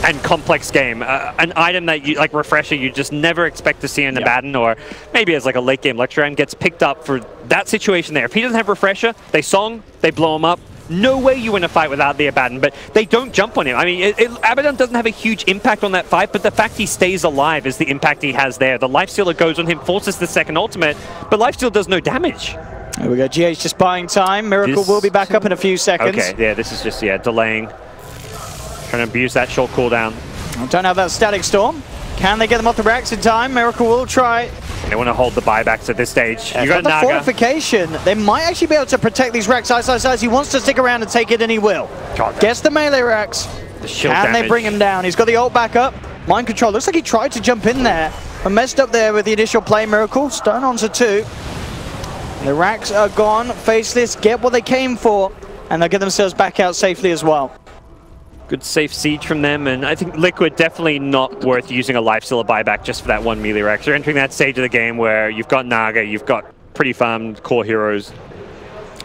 Speaker 6: and complex game. An item that you, like Refresher, you just never expect to see in the Baden, or maybe as like a late game lecture item, gets picked up for that situation there. If he doesn't have Refresher, they song, they blow him up. No way you win a fight without the Abaddon, but they don't jump on him. I mean, Abaddon doesn't have a huge impact on that fight, but the fact he stays alive is the impact he has there. The Lifestealer goes on him, forces the second ultimate, but Lifesteal does no damage.
Speaker 5: There we go, GH just buying time. Miracle will be back up in a few seconds.
Speaker 6: Okay, yeah, this is just, delaying. Trying to abuse that short cooldown.
Speaker 5: Don't have that Static Storm. Can they get them off the racks in time? Miracle will try.
Speaker 6: They want to hold the buybacks at this stage. You got
Speaker 5: the
Speaker 6: Naga.
Speaker 5: Fortification. They might actually be able to protect these racks. Ice. He wants to stick around and take it, and he will. Gets the melee racks.
Speaker 6: The shield
Speaker 5: Can
Speaker 6: damage.
Speaker 5: they bring him down? He's got the ult back up. Mind control. Looks like he tried to jump in there, but messed up there with the initial play. Miracle. Stone onto 2. The racks are gone. Faceless get what they came for, and they'll get themselves back out safely as well.
Speaker 6: Good safe siege from them, and I think Liquid definitely not worth using a Lifestealer buyback just for that one melee Rex. You're entering that stage of the game where you've got Naga, you've got pretty farmed core heroes.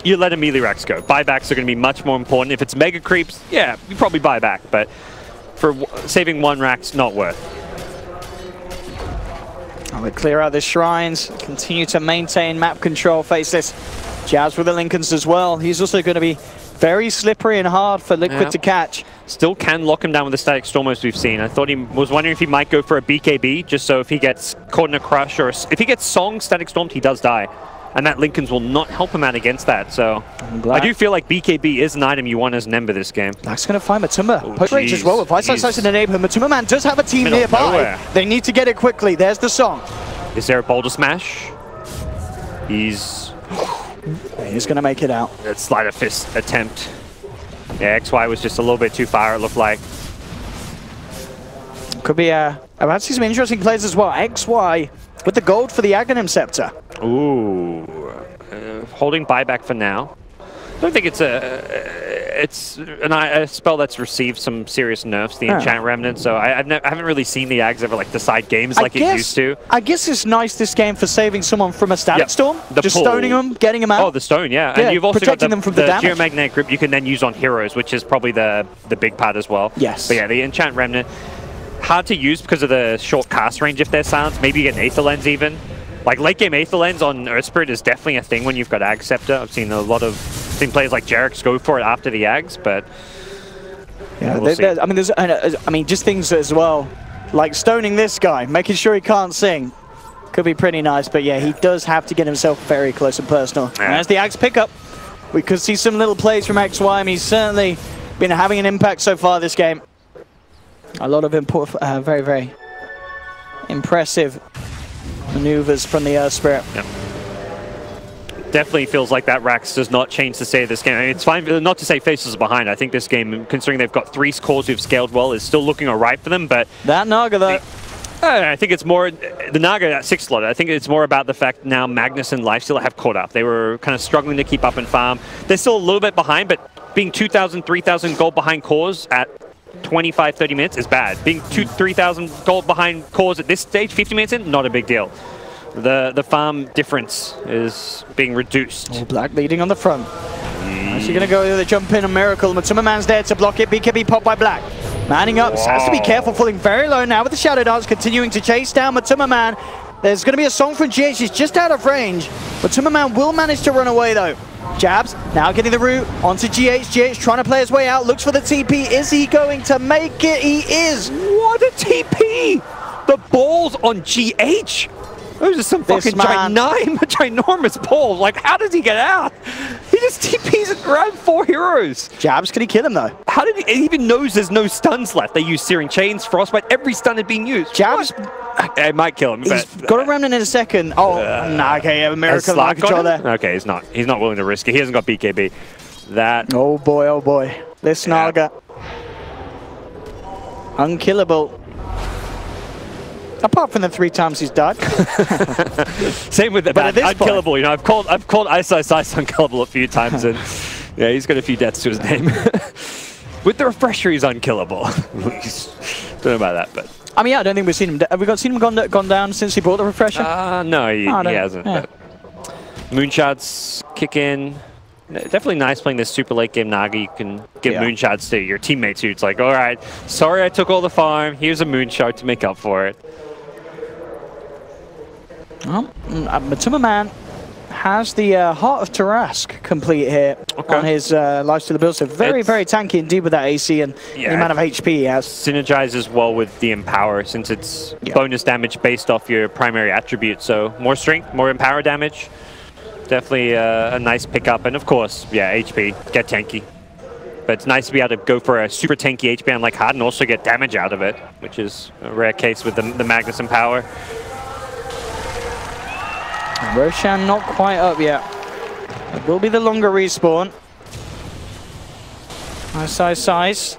Speaker 6: You let a melee Rex go. Buybacks are going to be much more important. If it's mega creeps, yeah, you probably buy back, but for saving one Rax, not worth.
Speaker 5: They clear out the shrines, continue to maintain map control. Faceless. Jazz with the Lincolns as well. He's also going to be Very slippery and hard for Liquid to catch.
Speaker 6: Still can lock him down with the Static Storm as we've seen. I thought he was wondering if he might go for a BKB, just so if he gets caught in a crush or if he gets Song Static Stormed, he does die. And that Lincoln's will not help him out against that, so I do feel like BKB is an item you want as an Ember this game.
Speaker 5: That's going to find Matuma.
Speaker 6: Oh,
Speaker 5: Post range as well with Faceless in the neighborhood. Matuma Man does have a team nearby.
Speaker 6: Nowhere.
Speaker 5: They need to get it quickly. There's the Song.
Speaker 6: Is there a Boulder Smash? He's
Speaker 5: going to make it out.
Speaker 6: that Sleight of Fist attempt. Yeah, XY was just a little bit too far, it looked like.
Speaker 5: Could be about to see some interesting plays as well. XY with the gold for the Aghanim Scepter.
Speaker 6: Ooh, holding buyback for now. I don't think it's a spell that's received some serious nerfs, the Enchant Remnant, so I haven't really seen the Ags ever like decide games like it used to.
Speaker 5: I guess it's nice this game for saving someone from a Static Storm, just
Speaker 6: pull.
Speaker 5: stoning them, getting them out.
Speaker 6: Oh, the stone, yeah. And you've also
Speaker 5: protecting
Speaker 6: got
Speaker 5: them from the damage.
Speaker 6: Geomagnetic Grip you can then use on heroes, which is probably the big part as well.
Speaker 5: Yes.
Speaker 6: But yeah, the Enchant Remnant, hard to use because of the short cast range if they're silenced. Maybe you get an Aether Lens even. Like late game Aether Lens on Earth Spirit is definitely a thing when you've got Ag Scepter. I've seen a lot of players like Jerax go for it after the Ags, but
Speaker 5: yeah, I mean, just things as well, like stoning this guy, making sure he can't sing, could be pretty nice. But yeah, he does have to get himself very close and personal.
Speaker 6: Yeah.
Speaker 5: And as the Ags pick up, we could see some little plays from XY. I mean, he's certainly been having an impact so far this game. A lot of very, very impressive maneuvers from the Earth Spirit.
Speaker 6: Yep. Definitely feels like that Rax does not change the state of this game. I mean, it's fine not to say Faceless is behind. I think this game, considering they've got 3 cores who've scaled well, is still looking alright for them, but
Speaker 5: that Naga though.
Speaker 6: I think it's more the Naga at 6 slot. I think it's more about the fact now Magnus and Lifesteal have caught up. They were kind of struggling to keep up and farm. They're still a little bit behind, but being 2,000, 3,000 gold behind cores at 25, 30 minutes is bad. Being 3,000 gold behind cores at this stage, 50 minutes in, not a big deal. The farm difference is being reduced.
Speaker 5: Oh, Black leading on the front. Is he going to go with the jump in a miracle? Matuma Man's there to block it. BKB popped by Black. Manning up, has to be careful, falling very low now with the Shadow Dance, continuing to chase down Matuma Man. There's going to be a Song from GH, he's just out of range. Matuma Man will manage to run away though. Jabs, now getting the route onto GH. GH trying to play his way out, looks for the TP. Is he going to make it? He is.
Speaker 6: What a TP! The balls on GH! Those are some fucking ginormous balls. Like, how does he get out? He just TPs around 4 heroes.
Speaker 5: Jabs, can he kill him though?
Speaker 6: How did he even knows there's no stuns left? They use Searing Chains, Frostbite, every stun is being used.
Speaker 5: Jabs,
Speaker 6: it might kill him.
Speaker 5: He's got a remnant in a second. Oh, nah, okay, a miracle of control there.
Speaker 6: Okay, he's not willing to risk it. He hasn't got BKB. That.
Speaker 5: Oh boy. This Naga. Unkillable. Apart from the 3 times he's died.
Speaker 6: Same with the unkillable. You know, I've called Ice unkillable a few times, and yeah, he's got a few deaths to his name. With the refresher, he's unkillable. Don't know about that, but
Speaker 5: I mean, yeah, I don't think we've seen him. Have we seen him gone down since he bought the refresher?
Speaker 6: No, he hasn't.
Speaker 5: Yeah.
Speaker 6: Moonshots kick in. Definitely nice playing this super late game Naga. You can give moonshots to your teammates who it's like, all right, sorry I took all the farm. Here's a moonshot to make up for it.
Speaker 5: Well, Matuma Man has the Heart of Tarask complete here on his lifesteal build. So very tanky indeed with that AC and the amount of HP he has.
Speaker 6: Synergizes well with the Empower since it's bonus damage based off your primary attribute. So more strength, more Empower damage. Definitely a nice pickup. And of course, HP, get tanky. But it's nice to be able to go for a super tanky HP unlike Heijden and also get damage out of it, which is a rare case with the Magnus Empower.
Speaker 5: Roshan not quite up yet. It will be the longer respawn. Nice size.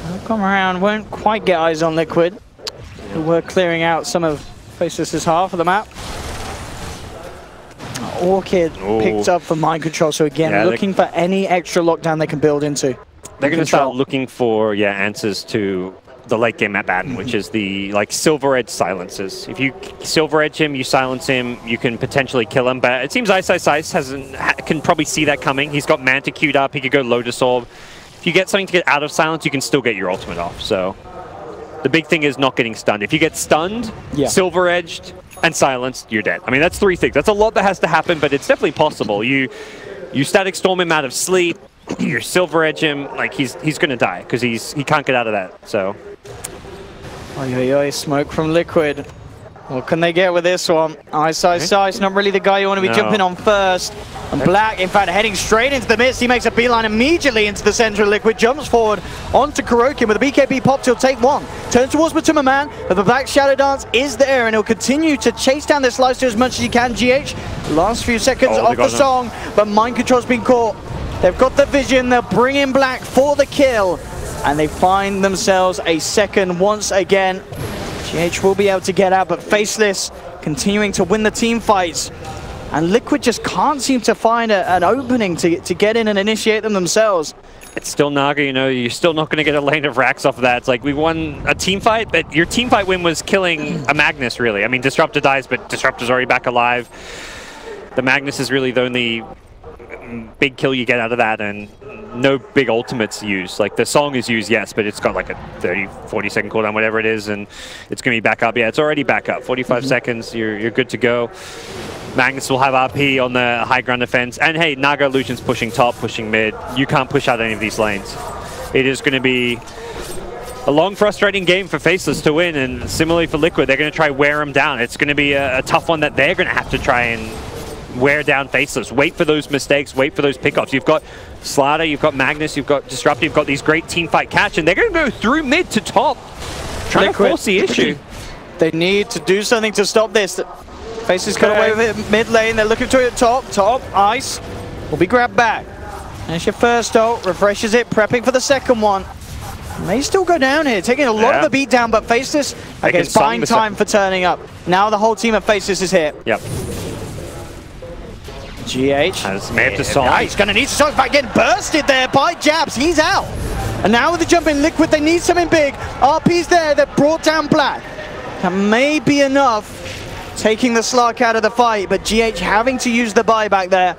Speaker 5: They'll come around, won't quite get eyes on Liquid. We're clearing out some of Faceless's half of the map. Orchid picked up for mind control, so again, looking for any extra lockdown they can build into.
Speaker 6: They're going to start looking for answers to the late game at Baden, which is the Silver Edge silences. If you Silver Edge him, you silence him, you can potentially kill him. But it seems Ice can probably see that coming. He's got Manta queued up. He could go Lotus Orb. If you get something to get out of silence, you can still get your ultimate off. So the big thing is not getting stunned. If you get stunned, Silver Edged, and silenced, you're dead. I mean, that's 3 things. That's a lot that has to happen, but it's definitely possible. You Static Storm him out of sleep. you Silver Edge him, like he's going to die because he can't get out of that. So.
Speaker 5: Oi, smoke from Liquid. What can they get with this one? Ice, not really the guy you want to be jumping on first. And Black, in fact, heading straight into the mist. He makes a beeline immediately into the center of Liquid, jumps forward onto Kurokin with a BKB pop. He'll take one. Turns towards Matuma Man, but the Black Shadow Dance is there, and he'll continue to chase down this Slicer as much as he can. GH, last few seconds of the song, but Mind Control's been caught. They've got the vision, they'll bring in Black for the kill, and they find themselves a second once again. GH will be able to get out, but Faceless continuing to win the team fights. And Liquid just can't seem to find an opening to get in and initiate them themselves.
Speaker 6: It's still Naga, you know, you're still not going to get a lane of racks off of that. It's like we won a team fight, but your team fight win was killing a Magnus, really. I mean, Disruptor dies, but Disruptor's already back alive. The Magnus is really the only big kill you get out of that, and no big ultimates used. Like the song is used, yes, but it's got like a 30-40 second cooldown, whatever it is, and it's going to be back up. Yeah, it's already back up. 45 seconds, you're good to go. Magnus will have RP on the high ground defense, and hey, Naga Illusion's pushing top, pushing mid. You can't push out any of these lanes. It is going to be a long, frustrating game for Faceless to win, and similarly for Liquid, they're going to try wear them down. It's going to be a tough one that they're going to have to try and wear down Faceless. Wait for those mistakes, wait for those pickoffs. You've got Slardar, you've got Magnus, you've got Disruptor, you've got these great team fight catch, and they're going to go through mid to top, trying to force the issue.
Speaker 5: They need to do something to stop this. Faceless got away with it mid lane, they're looking to it top, Ice will be grabbed back. There's your first ult, refreshes it, prepping for the second one. May still go down here, taking a lot of the beat down, but Faceless, again, buying time for turning up. Now the whole team of Faceless is here.
Speaker 6: Yep.
Speaker 5: GH.
Speaker 6: May have to solve.
Speaker 5: He's going to need to solve back, getting bursted there by Jabs. He's out. And now with the jump in Liquid, they need something big. RP's there, they've brought down Black. That may be enough, taking the Slark out of the fight, but GH having to use the buyback there.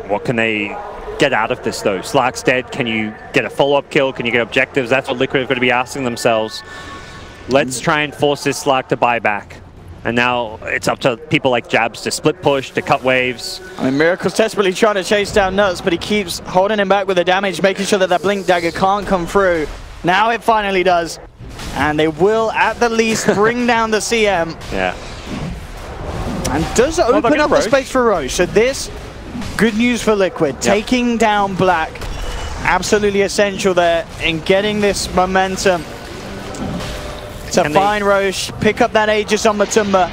Speaker 6: What can they get out of this though? Slark's dead. Can you get a follow-up kill? Can you get objectives? That's what Liquid are going to be asking themselves. Let's try and force this Slark to buy back. And now it's up to people like Jabs to split push, to cut waves.
Speaker 5: I mean, Miracle's desperately trying to chase down Nuts, but he keeps holding him back with the damage, making sure that that Blink Dagger can't come through. Now it finally does. And they will, at the least, bring down the CM.
Speaker 6: Yeah.
Speaker 5: And does open up the space for Roche. So this, good news for Liquid. Yep. Taking down Black, absolutely essential there in getting this momentum to find Roche, pick up that Aegis on Matumba,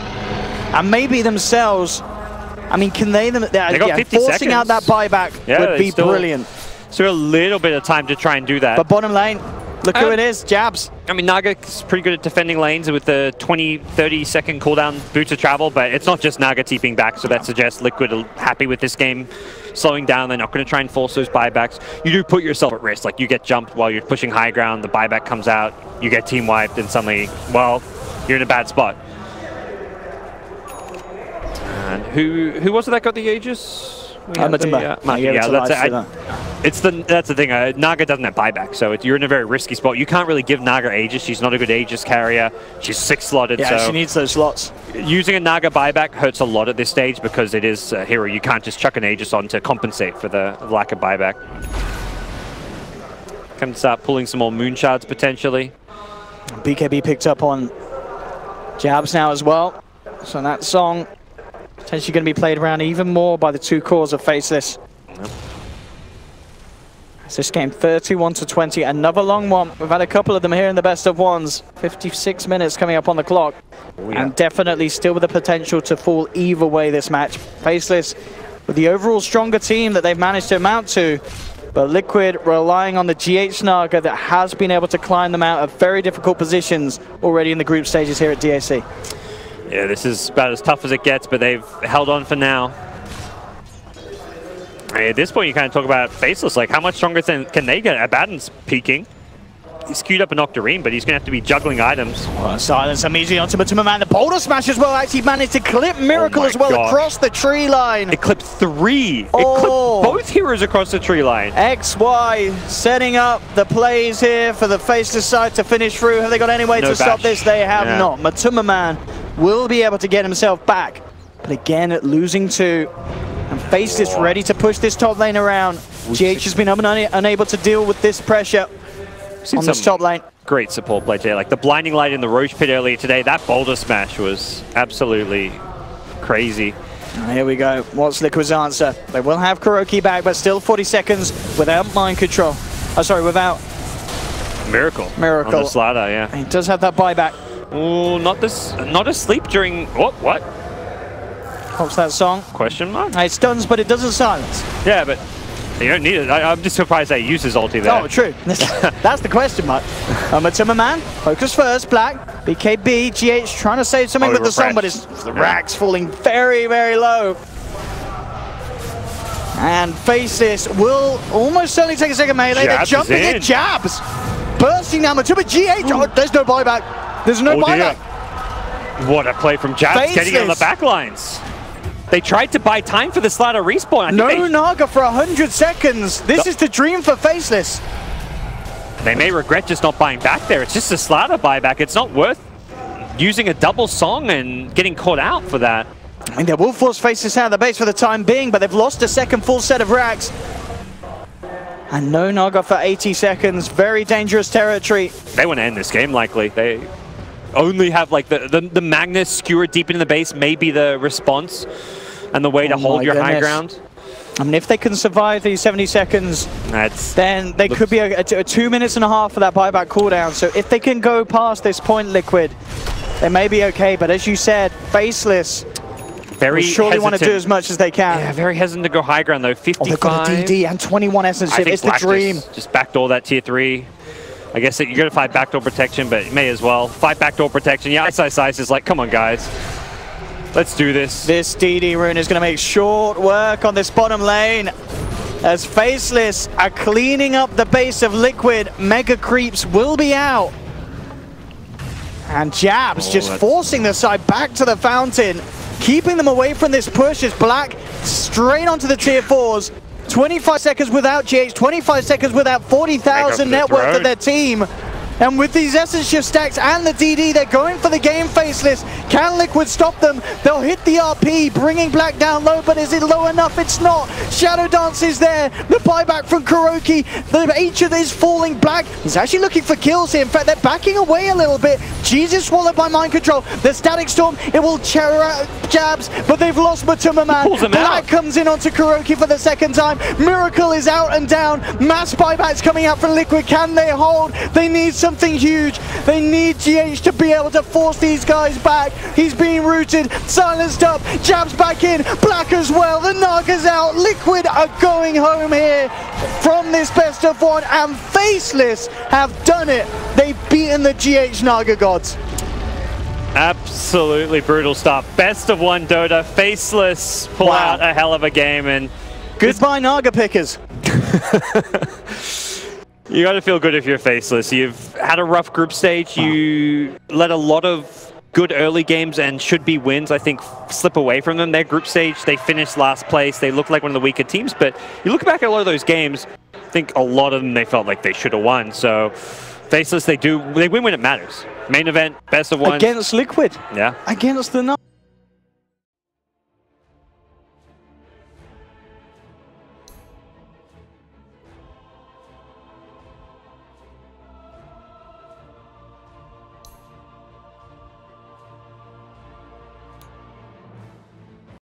Speaker 5: and maybe themselves, I mean, can they got 50 forcing
Speaker 6: seconds.
Speaker 5: Out that buyback would be brilliant.
Speaker 6: So a little bit of time to try and do that.
Speaker 5: But bottom lane, look who it is, Jabs.
Speaker 6: I mean, Naga's pretty good at defending lanes with the 20-30 second cooldown boot to travel, but it's not just Naga TPing back, so that suggests Liquid are happy with this game slowing down. They're not going to try and force those buybacks. You do put yourself at risk. Like, you get jumped while you're pushing high ground, the buyback comes out, you get team wiped, and suddenly, well, you're in a bad spot. And who was it that got the Aegis?
Speaker 5: That's
Speaker 6: the thing. Naga doesn't have buyback, so you're in a very risky spot. You can't really give Naga Aegis. She's not a good Aegis carrier. She's 6 slotted.
Speaker 5: Yeah,
Speaker 6: so
Speaker 5: she needs those slots.
Speaker 6: Using a Naga buyback hurts a lot at this stage because it is a hero. You can't just chuck an Aegis on to compensate for the lack of buyback. Can start pulling some more moon shards potentially.
Speaker 5: BKB picked up on Jabs now as well. So that song potentially going to be played around even more by the two cores of Faceless. Yep. This game 31-20, another long one. We've had a couple of them here in the best of ones. 56 minutes coming up on the clock. Oh, yeah. And definitely still with the potential to fall either way this match. Faceless with the overall stronger team that they've managed to amount to. But Liquid relying on the GH Naga that has been able to climb them out of very difficult positions already in the group stages here at DAC.
Speaker 6: Yeah, this is about as tough as it gets, but they've held on for now. At this point, you kind of talk about Faceless, like how much stronger can they get? Abaddon's peaking. He's queued up an Octarine, but he's going to have to be juggling items.
Speaker 5: Well, silence immediately onto Matuma Man. The boulder smash as well actually managed to clip Miracle as well across the tree line.
Speaker 6: It clipped 3. It clipped both heroes across the tree line.
Speaker 5: XY setting up the plays here for the Faceless side to finish through. Have they got any way to stop this? They have not. Matuma Man will be able to get himself back. But again, losing 2. And Faceless ready to push this top lane around. GH has been unable to deal with this pressure on this top lane.
Speaker 6: Great support play today. Like the blinding light in the Roche pit earlier today, that boulder smash was absolutely crazy.
Speaker 5: And here we go. What's Liquid's answer? They will have KuroKy back, but still 40 seconds without mind control. Oh, sorry, without
Speaker 6: Miracle. On the Slardar, yeah.
Speaker 5: He does have that buyback.
Speaker 6: Oh, not asleep during what?
Speaker 5: What's that song?
Speaker 6: Question mark?
Speaker 5: It stuns, but it doesn't silence.
Speaker 6: Yeah, but you don't need it. I'm just surprised they use his ulti there.
Speaker 5: Oh, true. That's the question mark. Matuma Man, focus first, Black. BKB, GH trying to save something with the song, but the Rack's falling very, very low. And Faceless will almost certainly take a second melee. They're jumping in. Jabs! Bursting down Matuma. GH! Oh, there's no buyback. There's no buyback.
Speaker 6: What a play from Jabs, getting on the back lines. They tried to buy time for the Slardar respawn.
Speaker 5: No Naga for 100 seconds. This is the dream for Faceless.
Speaker 6: They may regret just not buying back there. It's just a Slardar buyback. It's not worth using a double song and getting caught out for that.
Speaker 5: I mean, they will force Faceless out of the base for the time being, but they've lost a second full set of racks. And no Naga for 80 seconds. Very dangerous territory.
Speaker 6: They want to end this game likely. They only have like the Magnus skewered deep into the base may be the response and the way to hold your high ground.
Speaker 5: I mean, if they can survive these 70 seconds, then they could be a 2 minutes and a half for that buyback cooldown. So if they can go past this point, Liquid, they may be okay. But as you said, Faceless
Speaker 6: very
Speaker 5: surely want to do as much as they can.
Speaker 6: Yeah, very hesitant to go high ground though. 55.
Speaker 5: Oh, they've got a DD and 21 essence chip. It's the dream.
Speaker 6: Just backdoor that tier 3. I guess you're going to fight backdoor protection, but you may as well. Fight backdoor protection. Yeah, Ice is like, come on, guys. Let's do this. This
Speaker 5: DD rune is going to make short work on this bottom lane. As Faceless are cleaning up the base of Liquid, Mega Creeps will be out. And Jabs just forcing the side back to the fountain, keeping them away from this push as Black straight onto the tier 4s. 25 seconds without GH, 25 seconds without 40,000 net worth of their team. And with these essence shift stacks and the DD, they're going for the game. Faceless. Can Liquid stop them? They'll hit the RP, bringing Black down low, but is it low enough? It's not. Shadow Dance is there. The buyback from KuroKy. The H is falling. Black is actually looking for kills here. In fact, they're backing away a little bit. Jesus swallowed by mind control. The Static Storm, it will Jabs, but they've lost Matuma Man. Black comes in onto KuroKy for the second time. Miracle is out and down. Mass buybacks coming out from Liquid. Can they hold? They need something huge. They need GH to be able to force these guys back. He's being rooted, silenced up, Jabs back in, Black as well, the Naga's out. Liquid are going home here from this best of 1, and Faceless have done it. They've beaten the GH Naga gods.
Speaker 6: Absolutely brutal start. Best of 1 Dota, Faceless pull out a hell of a game, and
Speaker 5: goodbye Naga pickers.
Speaker 6: You got to feel good if you're Faceless. You've had a rough group stage. You let a lot of good early games and should-be wins, I think, slip away from them. Their group stage, they finished last place. They look like one of the weaker teams, but you look back at a lot of those games, I think a lot of them they felt like they should have won. So Faceless, they win when it matters. Main event, best of 1.
Speaker 5: Against Liquid.
Speaker 6: Yeah.
Speaker 5: Against the